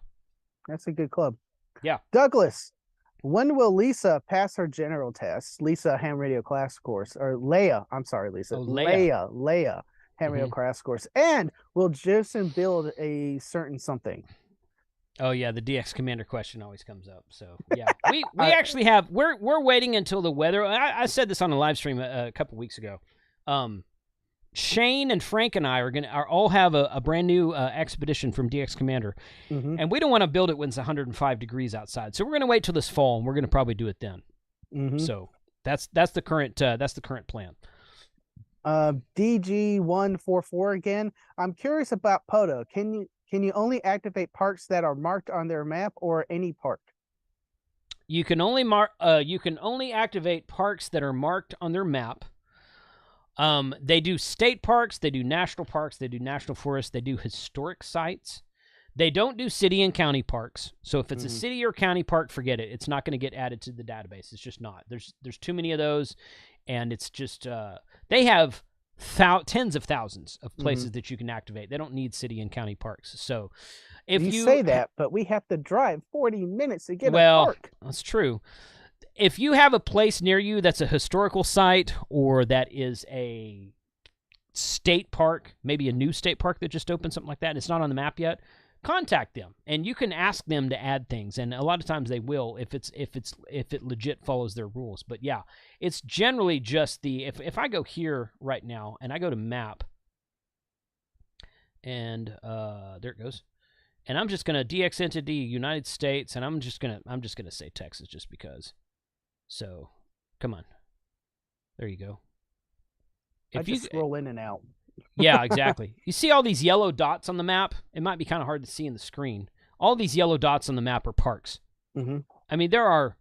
B: that's a good club.
A: Yeah.
B: Douglas, when will Lisa pass her general test? Lisa ham radio class course, or Leia? I'm sorry, Lisa. Leia ham radio class course, and will Jason build a certain something?
A: Oh yeah, the DX Commander question always comes up. So yeah, we actually have. We're waiting until the weather. I said this on a live stream a couple weeks ago. Shane and Frank and I are all have a brand new expedition from DX Commander, and we don't want to build it when it's 105 degrees outside. So we're going to wait till this fall, and we're going to probably do it then. So that's the current plan.
B: DG144 again. I'm curious about POTA. Can you only activate parks that are marked on their map, or any park?
A: You can only activate parks that are marked on their map. They do state parks, they do national parks, they do national forests, they do historic sites. They don't do city and county parks. So if it's a city or county park, forget it. It's not going to get added to the database. It's just not. There's too many of those, and it's just they have tens of thousands of places that you can activate. They don't need city and county parks. So if you
B: say that, but we have to drive 40 minutes to get a park.
A: That's true. If you have a place near you that's a historical site, or that is a state park, maybe a new state park that just opened, something like that, and it's not on the map yet, contact them, and you can ask them to add things. And a lot of times they will, if it legit follows their rules. But yeah, it's generally just if I go here right now and I go to map, and there it goes, and I'm just gonna DX entity United States, and I'm just gonna say Texas just because. So, come on. There you go.
B: I just scroll in and out.
A: Yeah, exactly. You see all these yellow dots on the map? It might be kind of hard to see in the screen. All these yellow dots on the map are parks. I mean, there are...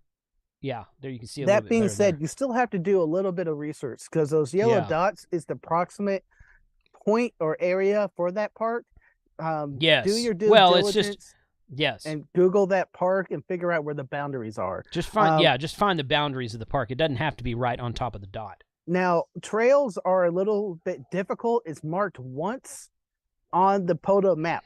A: Yeah, there you can see a little bit.
B: That being said, you still have to do a little bit of research, because those yellow dots is the approximate point or area for that park.
A: Yes.
B: Do your due diligence.
A: It's just... Yes.
B: And Google that park and figure out where the boundaries are.
A: Just find the boundaries of the park. It doesn't have to be right on top of the dot.
B: Now, trails are a little bit difficult. It's marked once on the POTA map,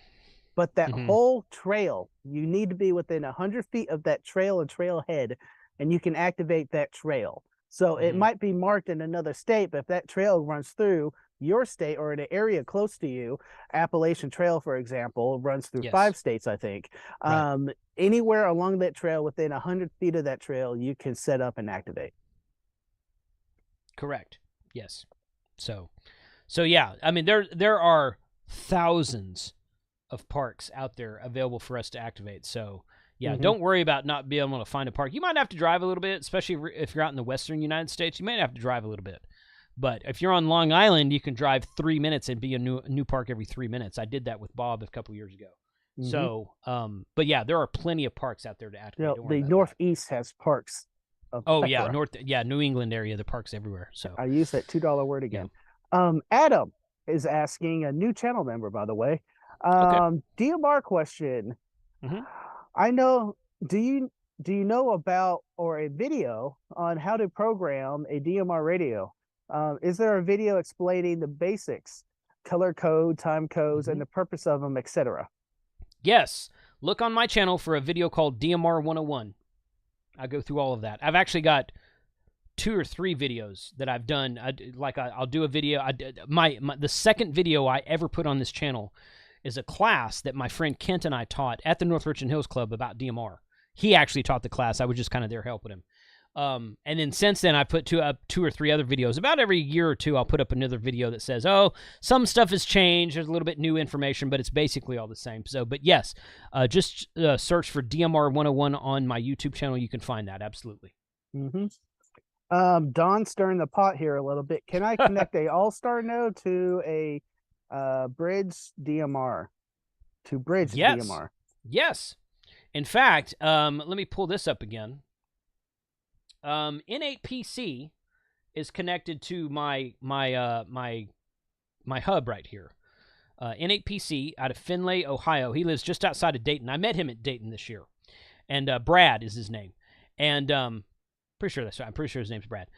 B: but that whole trail, you need to be within 100 feet of that trail and trailhead, and you can activate that trail. So it might be marked in another state, but if that trail runs through your state or in an area close to you, Appalachian Trail, for example, runs through 5 states, I think. Right. Anywhere along that trail within 100 feet of that trail, you can set up and activate.
A: Correct. Yes. So yeah, I mean, there are thousands of parks out there available for us to activate. So yeah, don't worry about not being able to find a park. You might have to drive a little bit, especially if you're out in the western United States. You might have to drive a little bit. But if you're on Long Island, you can drive 3 minutes and be a new park every 3 minutes. I did that with Bob a couple years ago. So, but yeah, there are plenty of parks out there to activate.
B: You know, the Northeast has parks.
A: New England area, the parks everywhere. So
B: I use that $2 word again. Yeah. Adam is asking, a new channel member, by the way. DMR question. I know. Do you know about or a video on how to program a DMR radio? Is there a video explaining the basics, color code, time codes, and the purpose of them, etc.?
A: Yes. Look on my channel for a video called DMR 101. I go through all of that. I've actually got 2 or 3 videos that I've done. I'll do a video. The second video I ever put on this channel is a class that my friend Kent and I taught at the North Richland Hills Club about DMR. He actually taught the class. I was just kind of there helping him. And then since then, I put 2 or 3 other videos. About every year or two, I'll put up another video that says, oh, some stuff has changed. There's a little bit new information, but it's basically all the same. So, but yes, just search for DMR 101 on my YouTube channel. You can find that. Absolutely.
B: Don stirring the pot here a little bit. Can I connect a all-star node to a bridge DMR? To bridge DMR?
A: Yes. In fact, let me pull this up again. N8PC is connected to my hub right here. N8PC out of Findlay, Ohio. He lives just outside of Dayton. I met him at Dayton this year, and Brad is his name. And I'm pretty sure his name's Brad.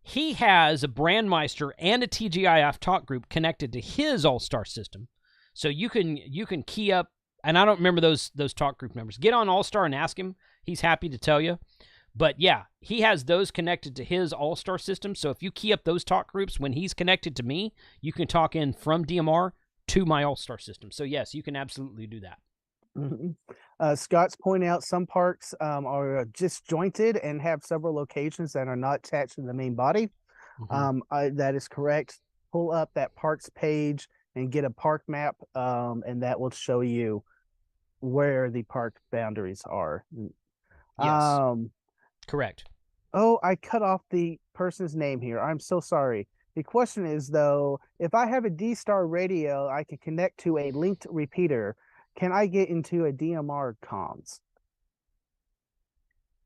A: He has a Brandmeister and a TGIF talk group connected to his All-Star system, so you can key up. And I don't remember those talk group numbers. Get on All-Star and ask him. He's happy to tell you. But yeah, he has those connected to his All-Star system. So if you key up those talk groups when he's connected to me, you can talk in from DMR to my All-Star system. So yes, you can absolutely do that.
B: Scott's pointing out some parks are disjointed and have several locations that are not attached to the main body. That is correct. Pull up that parks page and get a park map, and that will show you where the park boundaries are.
A: Yes. Correct.
B: Oh, I cut off the person's name here. I'm so sorry. The question is, though, if I have a D-Star radio, I can connect to a linked repeater. Can I get into a DMR comms?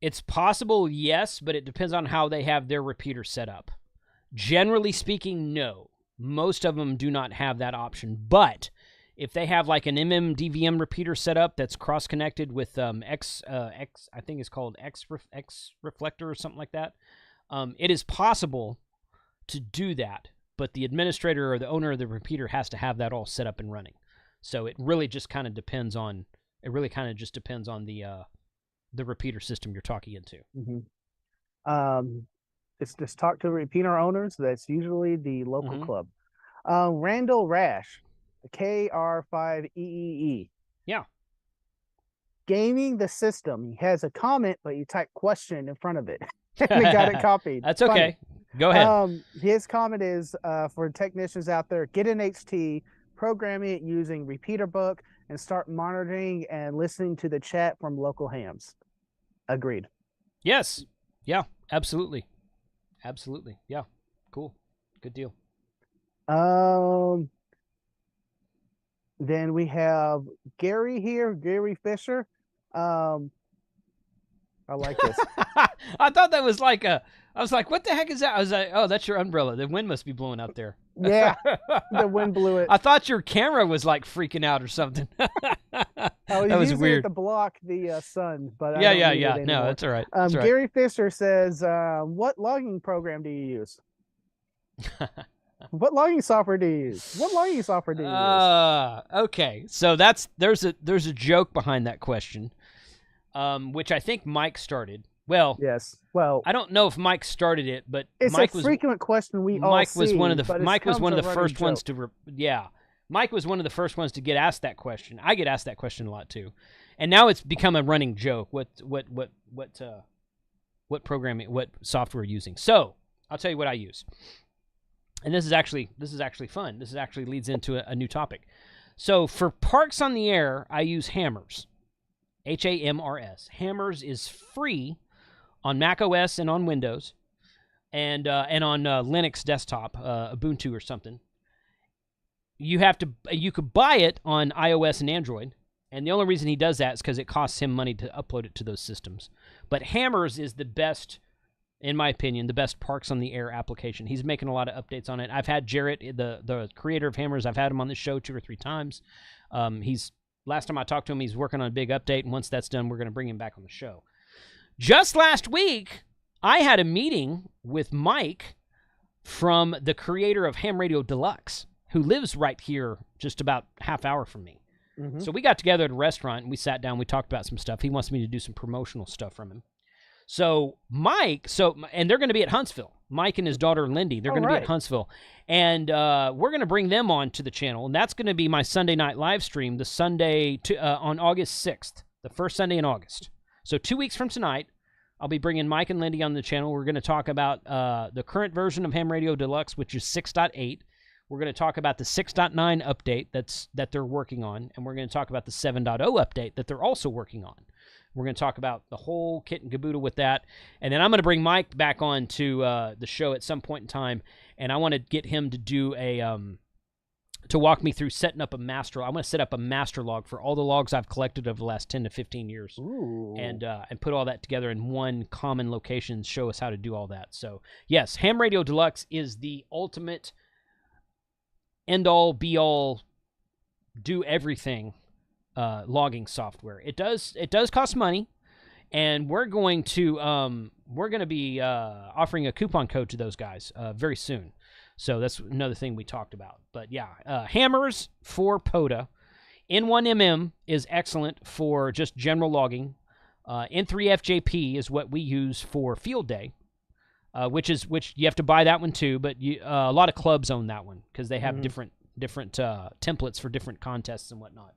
A: It's possible, yes, but it depends on how they have their repeater set up. Generally speaking, no. Most of them do not have that option. But if they have like an MMDVM repeater set up that's cross-connected with X, I think it's called X reflector or something like that, it is possible to do that. But the administrator or the owner of the repeater has to have that all set up and running. So it really just kind of depends on. It really kind of just depends on the repeater system you're talking into.
B: It's just talk to repeater owners. That's usually the local club. Randall Rash, KR5EEE.
A: Yeah.
B: Gaming the system. He has a comment, but you type question in front of it. And he got it copied.
A: That's okay. Go ahead.
B: His comment is for technicians out there, get an HT, program it using repeater book, and start monitoring and listening to the chat from local hams. Agreed.
A: Yes. Yeah, absolutely. Absolutely. Yeah. Cool. Good deal.
B: Then we have Gary here, Gary Fisher. I like this.
A: I thought that was like I was like, what the heck is that? I was like, oh, that's your umbrella. The wind must be blowing out there.
B: Yeah, the wind blew it.
A: I thought your camera was like freaking out or something.
B: That was weird. To block the sun, but
A: yeah. No, that's all right. That's all right.
B: Gary Fisher says, "What logging program do you use? What logging software do you use? What logging software do you use?"
A: Okay, so there's a joke behind that question, which I think Mike started. Well,
B: yes. Well,
A: I don't know if Mike started it, but
B: it's
A: Mike
B: a frequent question we all see.
A: Mike was one of the first ones to Mike was one of the first ones to get asked that question. I get asked that question a lot too, and now it's become a running joke. What software we're using? So I'll tell you what I use, and this is actually fun. This actually leads into a new topic. So for Parks on the Air, I use Hammers, HAMRS. Hammers is free on Mac OS and on Windows, and on Linux desktop, Ubuntu or something. You could buy it on iOS and Android, and the only reason he does that is because it costs him money to upload it to those systems. But Hammers is the best, in my opinion, the best Parks on the Air application. He's making a lot of updates on it. I've had Jarrett, the creator of Hammers, I've had him on the show 2 or 3 times. He's last time I talked to him, he's working on a big update, and once that's done, we're going to bring him back on the show. Just last week, I had a meeting with Mike from the creator of Ham Radio Deluxe, who lives right here just about half hour from me. Mm-hmm. So we got together at a restaurant, and we sat down, we talked about some stuff. He wants me to do some promotional stuff from him. So Mike, and they're going to be at Huntsville. Mike and his daughter Lindy, they're going to be at Huntsville. And we're going to bring them on to the channel, and that's going to be my Sunday night live stream, the Sunday on August 6th, the first Sunday in August. So 2 weeks from tonight, I'll be bringing Mike and Lindy on the channel. We're going to talk about the current version of Ham Radio Deluxe, which is 6.8. We're going to talk about the 6.9 update that they're working on, and we're going to talk about the 7.0 update that they're also working on. We're going to talk about the whole kit and caboodle with that, and then I'm going to bring Mike back on to the show at some point in time, and I want to get him to do to walk me through setting up a master. I'm going to set up a master log for all the logs I've collected over the last 10 to 15 years, and put all that together in one common location. Show us how to do all that. So yes, Ham Radio Deluxe is the ultimate end-all, be-all, do everything logging software. It does cost money, and we're going to be offering a coupon code to those guys very soon. So that's another thing we talked about. But yeah, hammers for POTA. N1MM is excellent for just general logging. N3FJP is what we use for field day. Which you have to buy that one too, but a lot of clubs own that one because they have different templates for different contests and whatnot.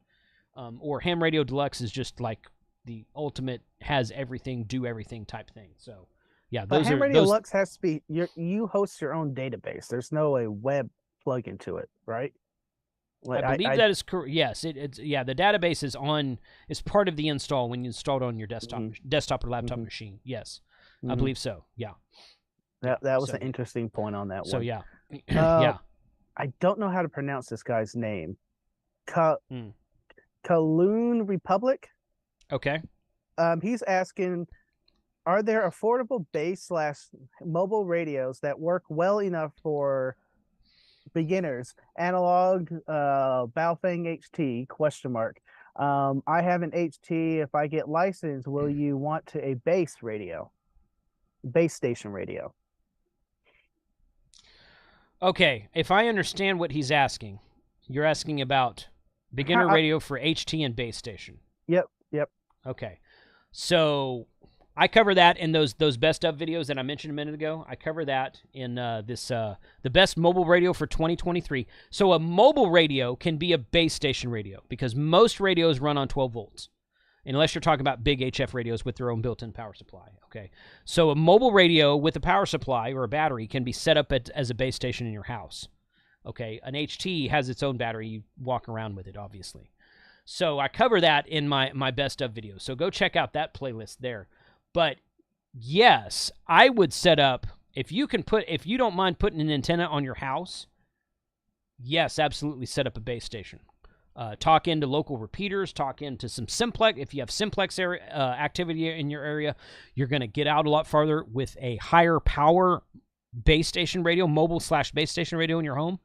A: Or Ham Radio Deluxe is just like the ultimate has everything, do everything type thing. So yeah,
B: but Ham Radio Deluxe has to be you host your own database. There's no a web plugin to it, right?
A: Like, I believe that is correct. Yes, it's the database is part of the install when you install it on your desktop or laptop machine. Yes, I believe so. Yeah.
B: That was an interesting point on that one.
A: So yeah,
B: yeah. I don't know how to pronounce this guy's name. Kaloon Republic.
A: Okay.
B: He's asking, are there affordable base/mobile radios that work well enough for beginners? Analog, Baofeng HT ? I have an HT. If I get licensed, will you want a base station radio?
A: Okay, if I understand what he's asking, you're asking about beginner radio for HT and base station.
B: Yep.
A: Okay, so I cover that in those best of videos that I mentioned a minute ago. I cover that in the best mobile radio for 2023. So a mobile radio can be a base station radio because most radios run on 12 volts. Unless you're talking about big HF radios with their own built-in power supply, okay? So a mobile radio with a power supply or a battery can be set up as a base station in your house, okay? An HT has its own battery. You walk around with it, obviously. So I cover that in my best of videos. So go check out that playlist there. But yes, I would set up, if you don't mind putting an antenna on your house, yes, absolutely set up a base station. Talk into local repeaters, talk into some simplex. If you have simplex activity in your area, you're going to get out a lot farther with a higher power base station radio, mobile/base station radio in your home,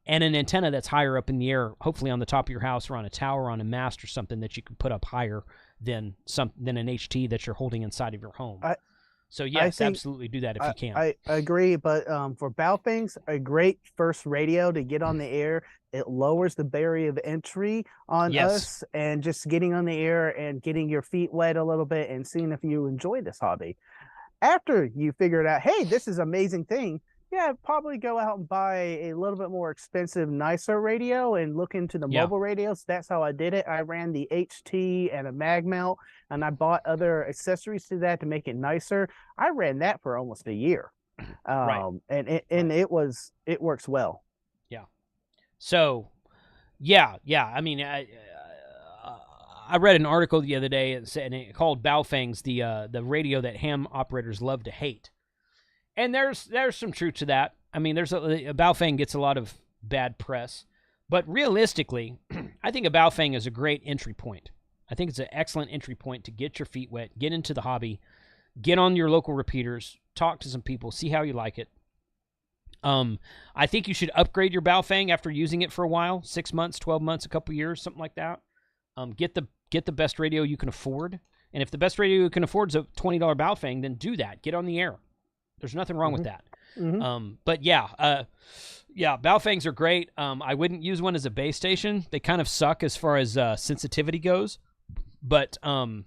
A: and an antenna that's higher up in the air, hopefully on the top of your house or on a tower, on a mast or something that you can put up higher than an HT that you're holding inside of your home. So yes, absolutely do that if you can.
B: I agree, but for Baofeng's, a great first radio to get on the air. It lowers the barrier of entry on us, and just getting on the air and getting your feet wet a little bit and seeing if you enjoy this hobby. After you figure it out, hey, this is an amazing thing. Yeah, probably go out and buy a little bit more expensive, nicer radio and look into the mobile radios. That's how I did it. I ran the HT and a mag mount, and I bought other accessories to that to make it nicer. I ran that for almost a year, and it works well.
A: Yeah. So, yeah. I mean, I read an article the other day and it called Baofeng's the radio that ham operators love to hate. And there's some truth to that. I mean, Baofeng gets a lot of bad press, but realistically, I think a Baofeng is a great entry point. I think it's an excellent entry point to get your feet wet, get into the hobby, get on your local repeaters, talk to some people, see how you like it. I think you should upgrade your Baofeng after using it for a while, 6 months, 12 months, a couple years, something like that. Get the best radio you can afford. And if the best radio you can afford is a $20 Baofeng, then do that. Get on the air. There's nothing wrong with that. But yeah, Baofengs are great. I wouldn't use one as a base station. They kind of suck as far as sensitivity goes. But get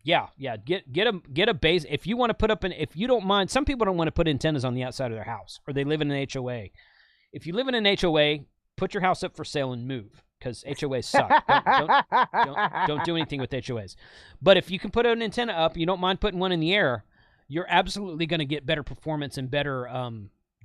A: a base. If you want to put up if you don't mind, some people don't want to put antennas on the outside of their house, or they live in an HOA. If you live in an HOA, put your house up for sale and move, because HOAs suck. Don't do anything with HOAs. But if you can put an antenna up, you don't mind putting one in the air, you're absolutely going to get better performance and better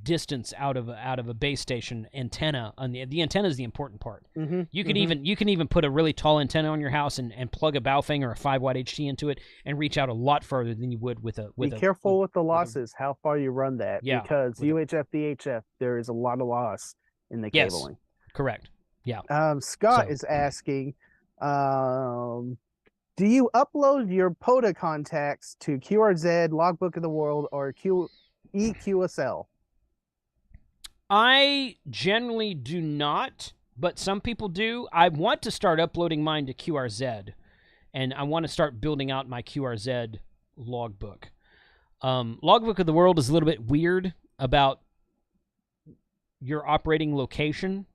A: distance out of a base station antenna. On the antenna is the important part. You can even put a really tall antenna on your house and plug a Baofeng or a 5-watt HT into it and reach out a lot further than you would with a.
B: Be careful with the losses, how far you run that, because UHF VHF, there is a lot of loss in the cabling.
A: Correct. Yeah.
B: Scott is asking, do you upload your POTA contacts to QRZ, Logbook of the World, or EQSL?
A: I generally do not, but some people do. I want to start uploading mine to QRZ, and I want to start building out my QRZ logbook. Logbook of the World is a little bit weird about your operating location.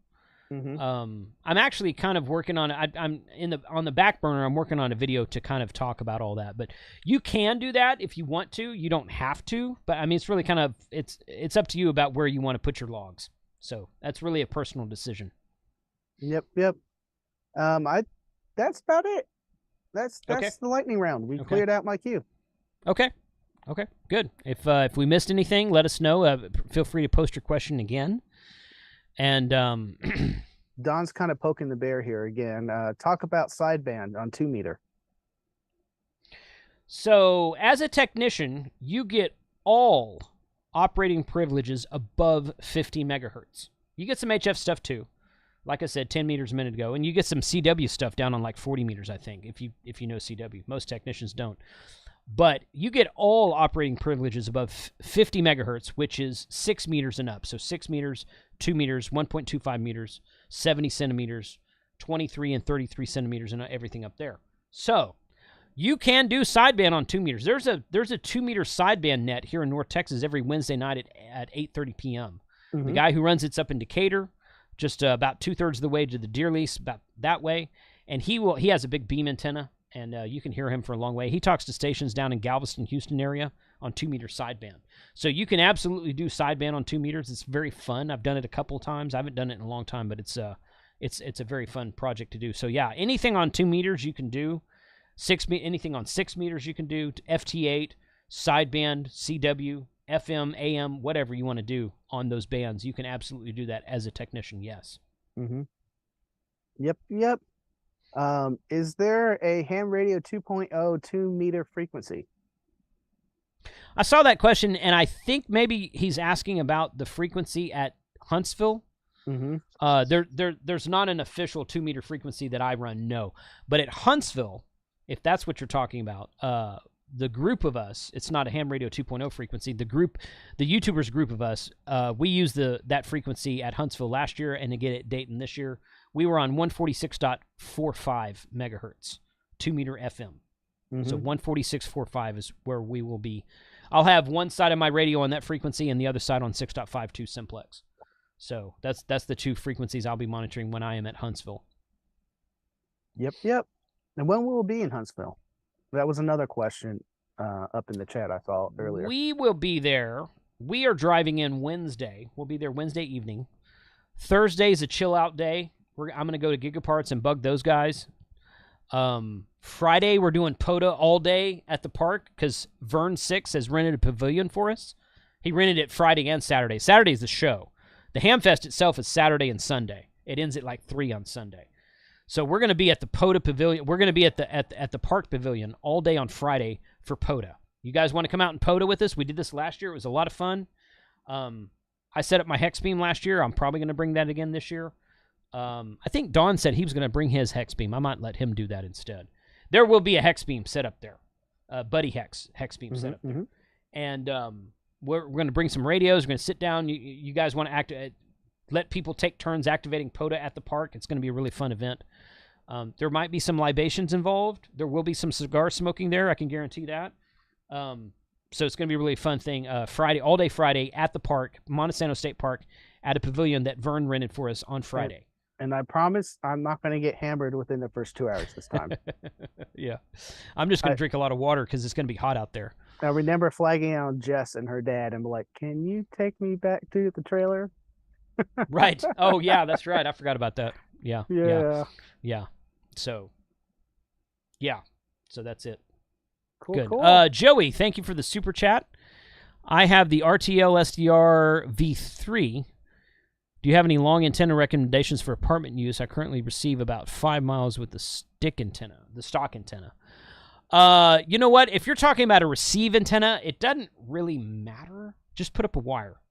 A: I'm actually kind of working on it. I'm on the back burner. I'm working on a video to kind of talk about all that. But you can do that if you want to. You don't have to. But I mean, it's really kind of it's up to you about where you want to put your logs. So that's really a personal decision.
B: Yep. That's about it. That's
A: okay.
B: The lightning round. We cleared out my queue.
A: Okay, good. If we missed anything, let us know. Feel free to post your question again. And
B: Don's kind of poking the bear here again. Talk about sideband on 2 meter.
A: So as a technician, you get all operating privileges above 50 megahertz. You get some HF stuff too. Like I said, 10 meters a minute ago. And you get some CW stuff down on like 40 meters, I think, if you know CW. Most technicians don't. But you get all operating privileges above 50 megahertz, which is 6 meters and up. So 6 meters, 2 meters, 1.25 meters, 70 centimeters, 23 and 33 centimeters, and everything up there. So you can do sideband on 2 meters. There's a 2 meter sideband net here in North Texas every Wednesday night at 8:30 p.m. The guy who runs it's up in Decatur, just about 2/3 of the way to the Deer Lease, about that way, and he has a big beam antenna. And you can hear him for a long way. He talks to stations down in Galveston, Houston area on 2 meter sideband. So you can absolutely do sideband on 2 meters. It's very fun. I've done it a couple of times. I haven't done it in a long time, but it's a very fun project to do. So yeah, anything on 2 meters you can do. Anything on 6 meters you can do. FT8, sideband, CW, FM, AM, whatever you want to do on those bands, you can absolutely do that as a technician. Yes.
B: Yep. Is there a ham radio 2.0 2 meter frequency?
A: I saw that question, and I think maybe he's asking about the frequency at Huntsville. There's not an official 2 meter frequency that I run, no. But at Huntsville, if that's what you're talking about, the group of us, it's not a ham radio 2.0 frequency. The YouTubers group of us, we used that frequency at Huntsville last year, and again at Dayton this year. We were on 146.45 megahertz, 2 meter FM. So 146.45 is where we will be. I'll have one side of my radio on that frequency and the other side on 6.52 simplex. So that's the two frequencies I'll be monitoring when I am at Huntsville.
B: Yep. And when will we be in Huntsville? That was another question up in the chat I saw earlier.
A: We will be there. We are driving in Wednesday. We'll be there Wednesday evening. Thursday is a chill out day. I'm going to go to Gigaparts and bug those guys. Friday, we're doing POTA all day at the park because Vern Six has rented a pavilion for us. He rented it Friday and Saturday. Saturday is the show. The Hamfest itself is Saturday and Sunday. It ends at like 3 on Sunday. So we're going to be at the POTA pavilion. We're going to be at the park pavilion all day on Friday for POTA. You guys want to come out and POTA with us? We did this last year. It was a lot of fun. I set up my hex beam last year. I'm probably going to bring that again this year. I think Don said he was going to bring his hex beam. I might let him do that instead. There will be a hex beam set up there, Buddy hex beam set up there, and we're going to bring some radios. We're going to sit down. You guys want to let people take turns activating POTA at the park. It's going to be a really fun event. There might be some libations involved. There will be some cigar smoking there. I can guarantee that. So it's going to be a really fun thing. Friday, all day Friday at the park, Montesano State Park, at a pavilion that Vern rented for us on Friday.
B: And I promise I'm not going to get hammered within the first 2 hours this time.
A: Yeah. I'm just going to drink a lot of water because it's going to be hot out there.
B: I remember flagging out Jess and her dad and be like, can you take me back to the trailer?
A: Right. Oh, yeah, that's right. I forgot about that. Yeah.
B: Yeah.
A: So, yeah. So that's it.
B: Cool,
A: Good.
B: cool.
A: Joey, thank you for the super chat. I have the RTL SDR V3. Do you have any long antenna recommendations for apartment use? I currently receive about 5 miles with the stock antenna. You know what? If you're talking about a receive antenna, it doesn't really matter. Just put up a wire.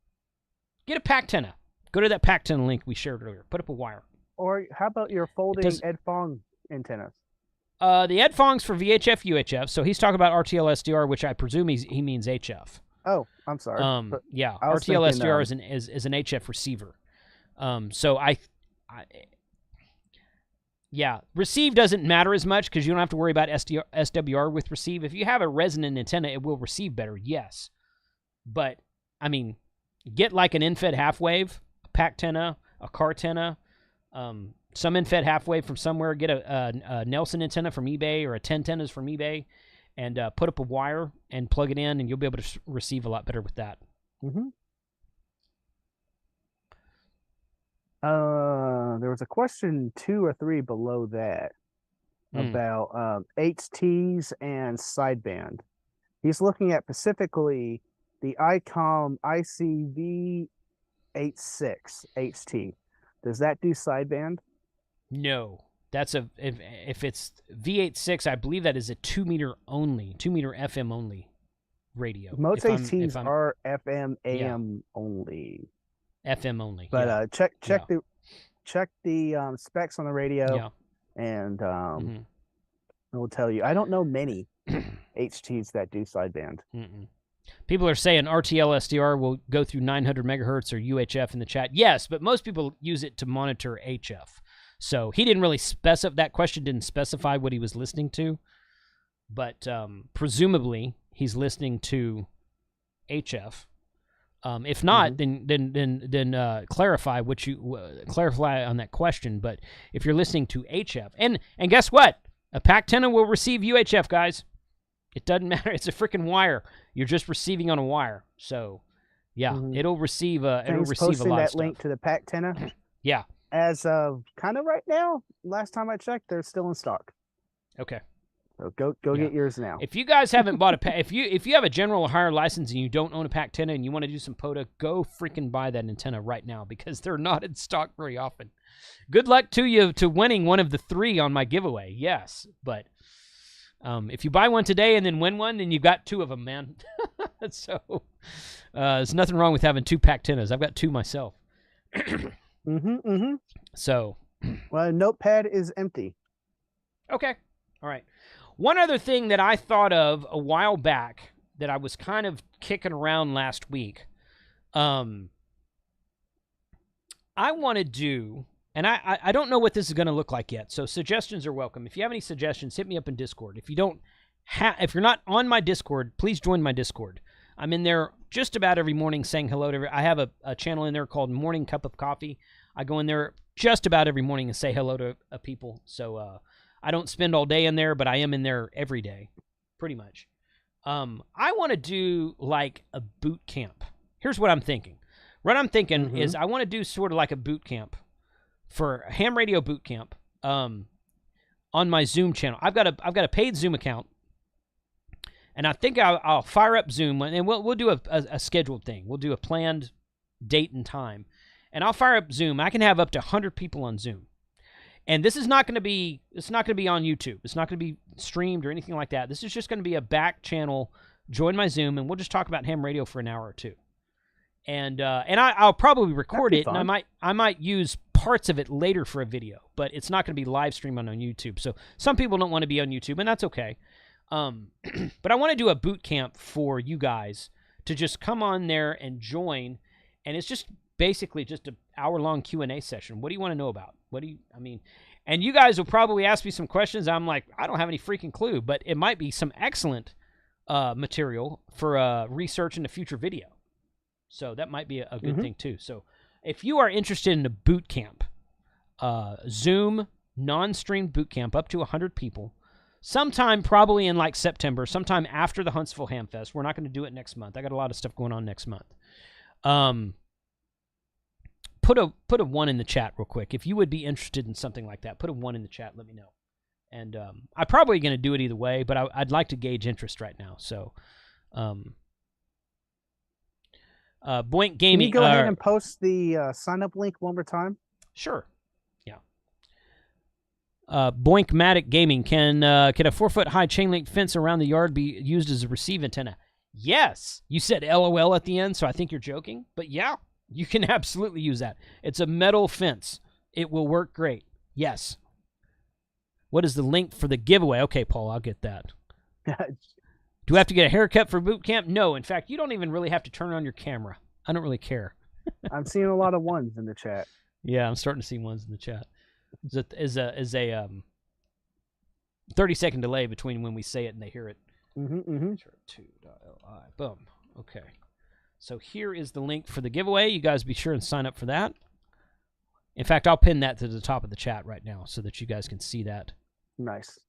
A: Get a pack antenna. Go to that pack antenna link we shared earlier. Put up a wire.
B: Or how about your folding Ed Fong antennas?
A: The Ed Fong's for VHF, UHF. So he's talking about RTL SDR, which I presume he means HF.
B: Oh, I'm sorry.
A: Yeah, RTL SDR is an HF receiver. So yeah, receive doesn't matter as much because you don't have to worry about SWR with receive. If you have a resonant antenna, it will receive better, yes. But, I mean, get like an in-fed half wave, a pack antenna, a car antenna, some in-fed half wave from somewhere, get a Nelson antenna from eBay or a 10 antennas from eBay, and put up a wire and plug it in, and you'll be able to receive a lot better with that.
B: Mm-hmm. There was a question 2 or 3 below that about HTs and sideband. He's looking at specifically the ICOM ICV86 HT. Does that do sideband?
A: No. That's if it's V86, I believe that is a 2 meter FM only radio.
B: Most HTs are FM AM only.
A: FM only.
B: But check the specs on the radio, and it'll tell you. I don't know many HTs that do sideband.
A: People are saying RTL SDR will go through 900 megahertz or UHF in the chat. Yes, but most people use it to monitor HF. So he didn't really specify. That question didn't specify what he was listening to, but presumably he's listening to HF. If not, then clarify what you clarify on that question. But if you're listening to HF, and guess what, a pack antenna will receive UHF, guys. It doesn't matter. It's a freaking wire. You're just receiving on a wire. So, yeah, it'll receive a lot of stuff.
B: That link to the pack antenna.
A: Yeah.
B: As of kind of right now, last time I checked, they're still in stock.
A: Okay.
B: So go get yours now.
A: If you guys haven't bought a pack, if you have a general or higher license and you don't own a pack antenna and you want to do some POTA, go freaking buy that antenna right now because they're not in stock very often. Good luck to you to winning one of the 3 on my giveaway. Yes, but if you buy one today and then win one, then you've got 2 of them, man. So there's nothing wrong with having 2 pack antennas. I've got 2 myself. So,
B: well, notepad is empty.
A: Okay, all right. One other thing that I thought of a while back that I was kind of kicking around last week, I want to do, and I don't know what this is going to look like yet, so suggestions are welcome. If you have any suggestions, hit me up in Discord. If you're not on my Discord, please join my Discord. I'm in there just about every morning saying hello to I have a channel in there called Morning Cup of Coffee. I go in there just about every morning and say hello to people. So I don't spend all day in there, but I am in there every day, pretty much. I want to do like a boot camp. Here's what I'm thinking. What I'm thinking is I want to do sort of like a boot camp for a ham radio boot camp on my Zoom channel. I've got a paid Zoom account. And I think I'll fire up Zoom, and we'll do a scheduled thing. We'll do a planned date and time. And I'll fire up Zoom. I can have up to 100 people on Zoom. And this is not going to be on YouTube. It's not going to be streamed or anything like that. This is just going to be a back channel. Join my Zoom, and we'll just talk about ham radio for an hour or 2. And I'll probably record it, and I might use parts of it later for a video, but it's not going to be live streamed on YouTube. So some people don't want to be on YouTube, and that's okay. But I want to do a boot camp for you guys to just come on there and join, and it's just basically just an hour-long Q&A session. What do you want to know about? And you guys will probably ask me some questions. I'm like, I don't have any freaking clue, but it might be some excellent material for research in a future video. So that might be a good thing too. So if you are interested in a boot camp, Zoom non-streamed boot camp up to 100 people, sometime probably in like September, sometime after the Huntsville Hamfest. We're not going to do it next month. I got a lot of stuff going on next month. Put a 1 in the chat real quick. If you would be interested in something like that, put a 1 in the chat. Let me know. And I'm probably going to do it either way, but I'd like to gauge interest right now. So, Boink Gaming.
B: Can you go ahead and post the sign-up link one more time?
A: Sure. Yeah. Boinkmatic Gaming. Can a 4-foot high chain link fence around the yard be used as a receive antenna? Yes. You said LOL at the end, so I think you're joking. But yeah, you can absolutely use that. It's a metal fence. It will work great. Yes. What is the link for the giveaway? Okay, Paul, I'll get that. Do I have to get a haircut for boot camp? No. In fact, you don't even really have to turn on your camera. I don't really care.
B: I'm seeing a lot of 1s in the chat.
A: Yeah, I'm starting to see 1s in the chat. Is a 30-second delay between when we say it and they hear it. Chart2.li. Boom. Okay. So here is the link for the giveaway. You guys be sure and sign up for that. In fact, I'll pin that to the top of the chat right now so that you guys can see that.
B: Nice.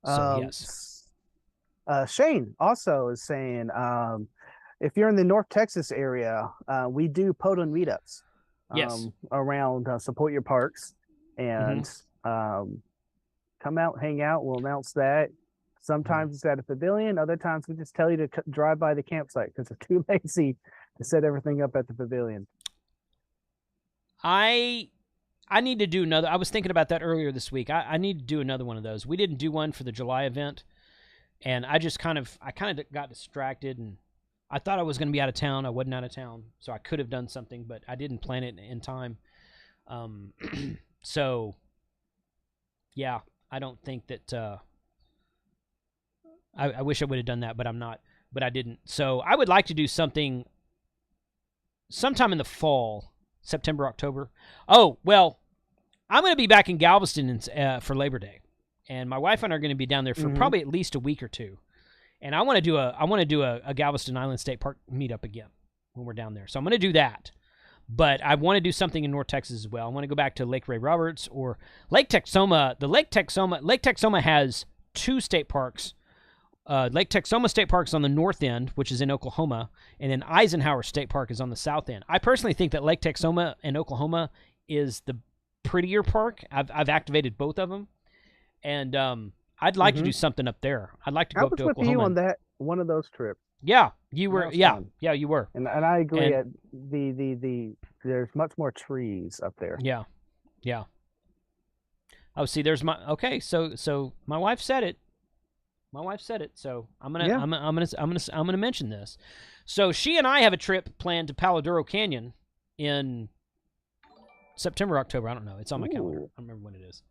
A: So, yes.
B: Shane also is saying, if you're in the North Texas area, we do Poland meetups.
A: Yes.
B: Around Support Your Parks. And come out, hang out. We'll announce that. Sometimes it's at a pavilion. Other times we just tell you to drive by the campsite because we're too lazy to set everything up at the pavilion.
A: I need to do another. I was thinking about that earlier this week. I need to do another one of those. We didn't do one for the July event, and I kind of got distracted, and I thought I was going to be out of town. I wasn't out of town, so I could have done something, but I didn't plan it in time. So, yeah, I don't think that. I wish I would have done that, but I didn't. So I would like to do something sometime in the fall, September, October. Oh, well, I'm going to be back in Galveston for Labor Day, and my wife and I are going to be down there for probably at least a week or two. And I want to do a Galveston Island State Park meetup again when we're down there. So I'm going to do that. But I want to do something in North Texas as well. I want to go back to Lake Ray Roberts or Lake Texoma. Lake Texoma has 2 state parks. Lake Texoma State Park is on the north end, which is in Oklahoma, and then Eisenhower State Park is on the south end. I personally think that Lake Texoma in Oklahoma is the prettier park. I've activated both of them, and I'd like to do something up there. I'd like to go up to Oklahoma. I was with you
B: on that one of those trips.
A: Yeah, you were. Yeah, you were.
B: And I agree. There's much more trees up there.
A: Yeah. Oh, see, there's my. Okay, so my wife said it. So I'm gonna mention this. So she and I have a trip planned to Palo Duro Canyon in September, October. I don't know. It's on my calendar. I don't remember when it is.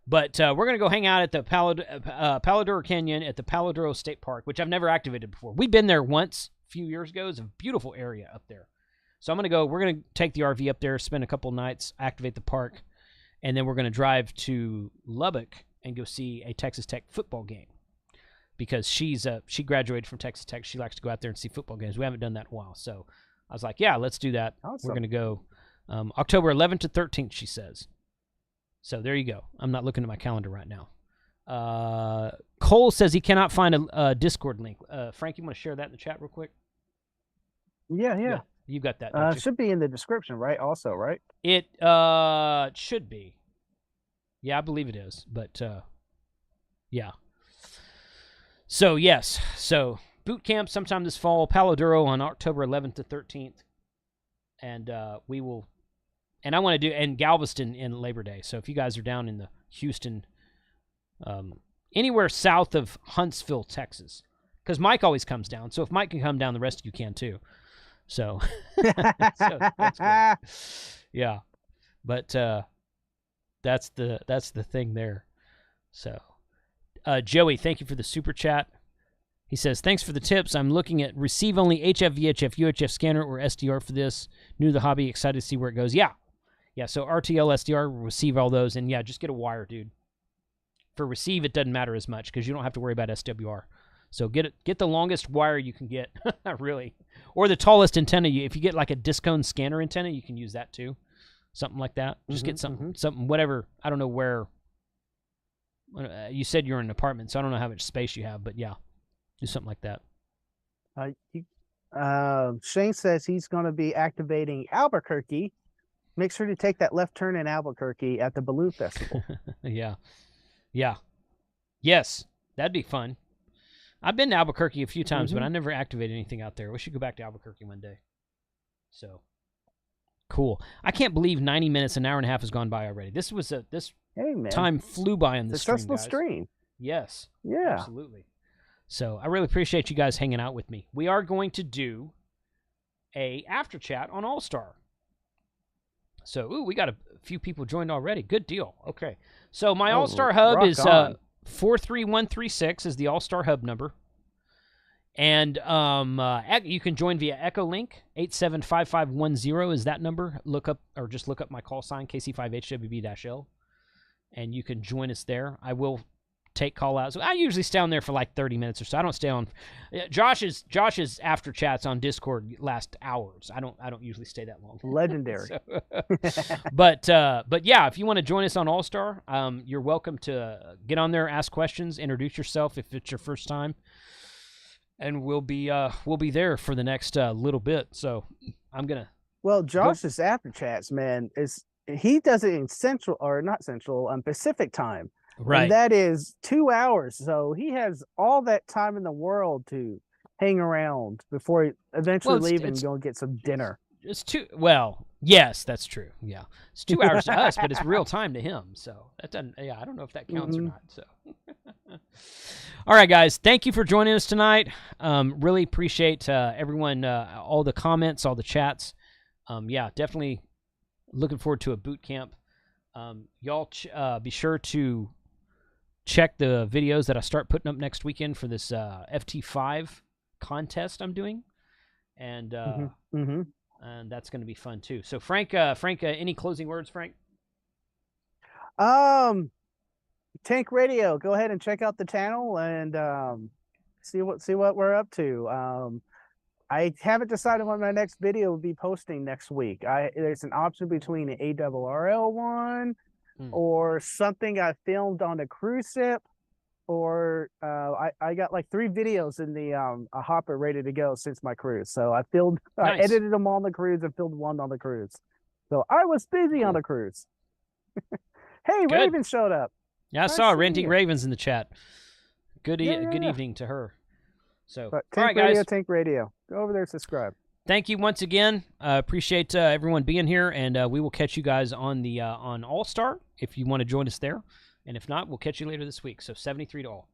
A: But we're gonna go hang out at the Palo Duro Canyon at the Palo Duro State Park, which I've never activated before. We've been there once a few years ago. It's a beautiful area up there. So I'm gonna go. We're gonna take the RV up there, spend a couple nights, activate the park, and then we're gonna drive to Lubbock and go see a Texas Tech football game. Because she graduated from Texas Tech. She likes to go out there and see football games. We haven't done that in a while. So I was like, yeah, let's do that. Awesome. We're going to go October 11th to 13th, she says. So there you go. I'm not looking at my calendar right now. Cole says he cannot find a Discord link. Frank, you want to share that in the chat real quick?
B: Yeah.
A: You got that, don't you?
B: It should be in the description, right? Also, right?
A: It should be. Yeah, I believe it is. But, yeah. So, yes. So, boot camp sometime this fall. Palo Duro on October 11th to 13th. And we will... And I want to do... And Galveston in Labor Day. So, if you guys are down in the Houston... anywhere south of Huntsville, Texas. Because Mike always comes down. So, if Mike can come down, the rest of you can too. So, that's good. Yeah. But that's the thing there. So... Joey, thank you for the super chat. He says, thanks for the tips. I'm looking at receive only HF, VHF, UHF scanner or SDR for this. New to the hobby, excited to see where it goes. Yeah. Yeah, so RTL, SDR, receive all those. And, yeah, just get a wire, dude. For receive, it doesn't matter as much because you don't have to worry about SWR. So get the longest wire you can get, really. Or the tallest antenna. If you get like a discone scanner antenna, you can use that too. Something like that. Just get something, whatever. I don't know where. You said you're in an apartment, so I don't know how much space you have, but yeah. Do something like that.
B: Shane says he's going to be activating Albuquerque. Make sure to take that left turn in Albuquerque at the Balloon Festival.
A: Yeah. Yes, that'd be fun. I've been to Albuquerque a few times, but I never activated anything out there. We should go back to Albuquerque one day. So, cool. I can't believe 90 minutes, an hour and a half has gone by already. This time flew by on this
B: successful
A: stream. Yes.
B: Yeah.
A: Absolutely. So I really appreciate you guys hanging out with me. We are going to do a after chat on All-Star. So, we got a few people joined already. Good deal. Okay. So my All-Star hub is 43136 is the All-Star hub number. And you can join via EchoLink. 875510 is that number. Look up my call sign, KC5HWB-L. And you can join us there. I will take call outs. I usually stay on there for like 30 minutes or so. I don't stay on. Josh's after chats on Discord last hours. I don't usually stay that long.
B: Legendary.
A: But yeah, if you want to join us on All Star, you're welcome to get on there, ask questions, introduce yourself if it's your first time, and we'll be there for the next little bit. So I'm gonna.
B: Well, Josh's after chats, man, he does it in Pacific time.
A: Right.
B: And that is 2 hours. So he has all that time in the world to hang around before he eventually leave and go get some dinner.
A: Yes, that's true. Yeah. It's 2 hours to us, but it's real time to him. So that doesn't, I don't know if that counts or not. So, all right, guys, thank you for joining us tonight. Really appreciate everyone, all the comments, all the chats. Yeah, definitely looking forward to a boot camp. Y'all be sure to check the videos that I start putting up next weekend for this FT5 contest I'm doing, and and that's going to be fun too. So Frank, any closing words, Frank?
B: Tank Radio, go ahead and check out the channel and see what we're up to. I haven't decided when my next video will be posting next week. There's an option between an ARRL one or something I filmed on a cruise ship, or I got like 3 videos in the a hopper ready to go since my cruise. So I edited them on the cruise and filmed one on the cruise. So I was busy on the cruise. Hey,
A: good.
B: Raven showed up.
A: Yeah, I saw Renting Ravens in the chat. Good evening to her. So, all right, guys.
B: Tank Radio. Go over there, subscribe.
A: Thank you once again. Appreciate everyone being here, and we will catch you guys on the on All Star if you want to join us there, and if not, we'll catch you later this week. So 73 to all.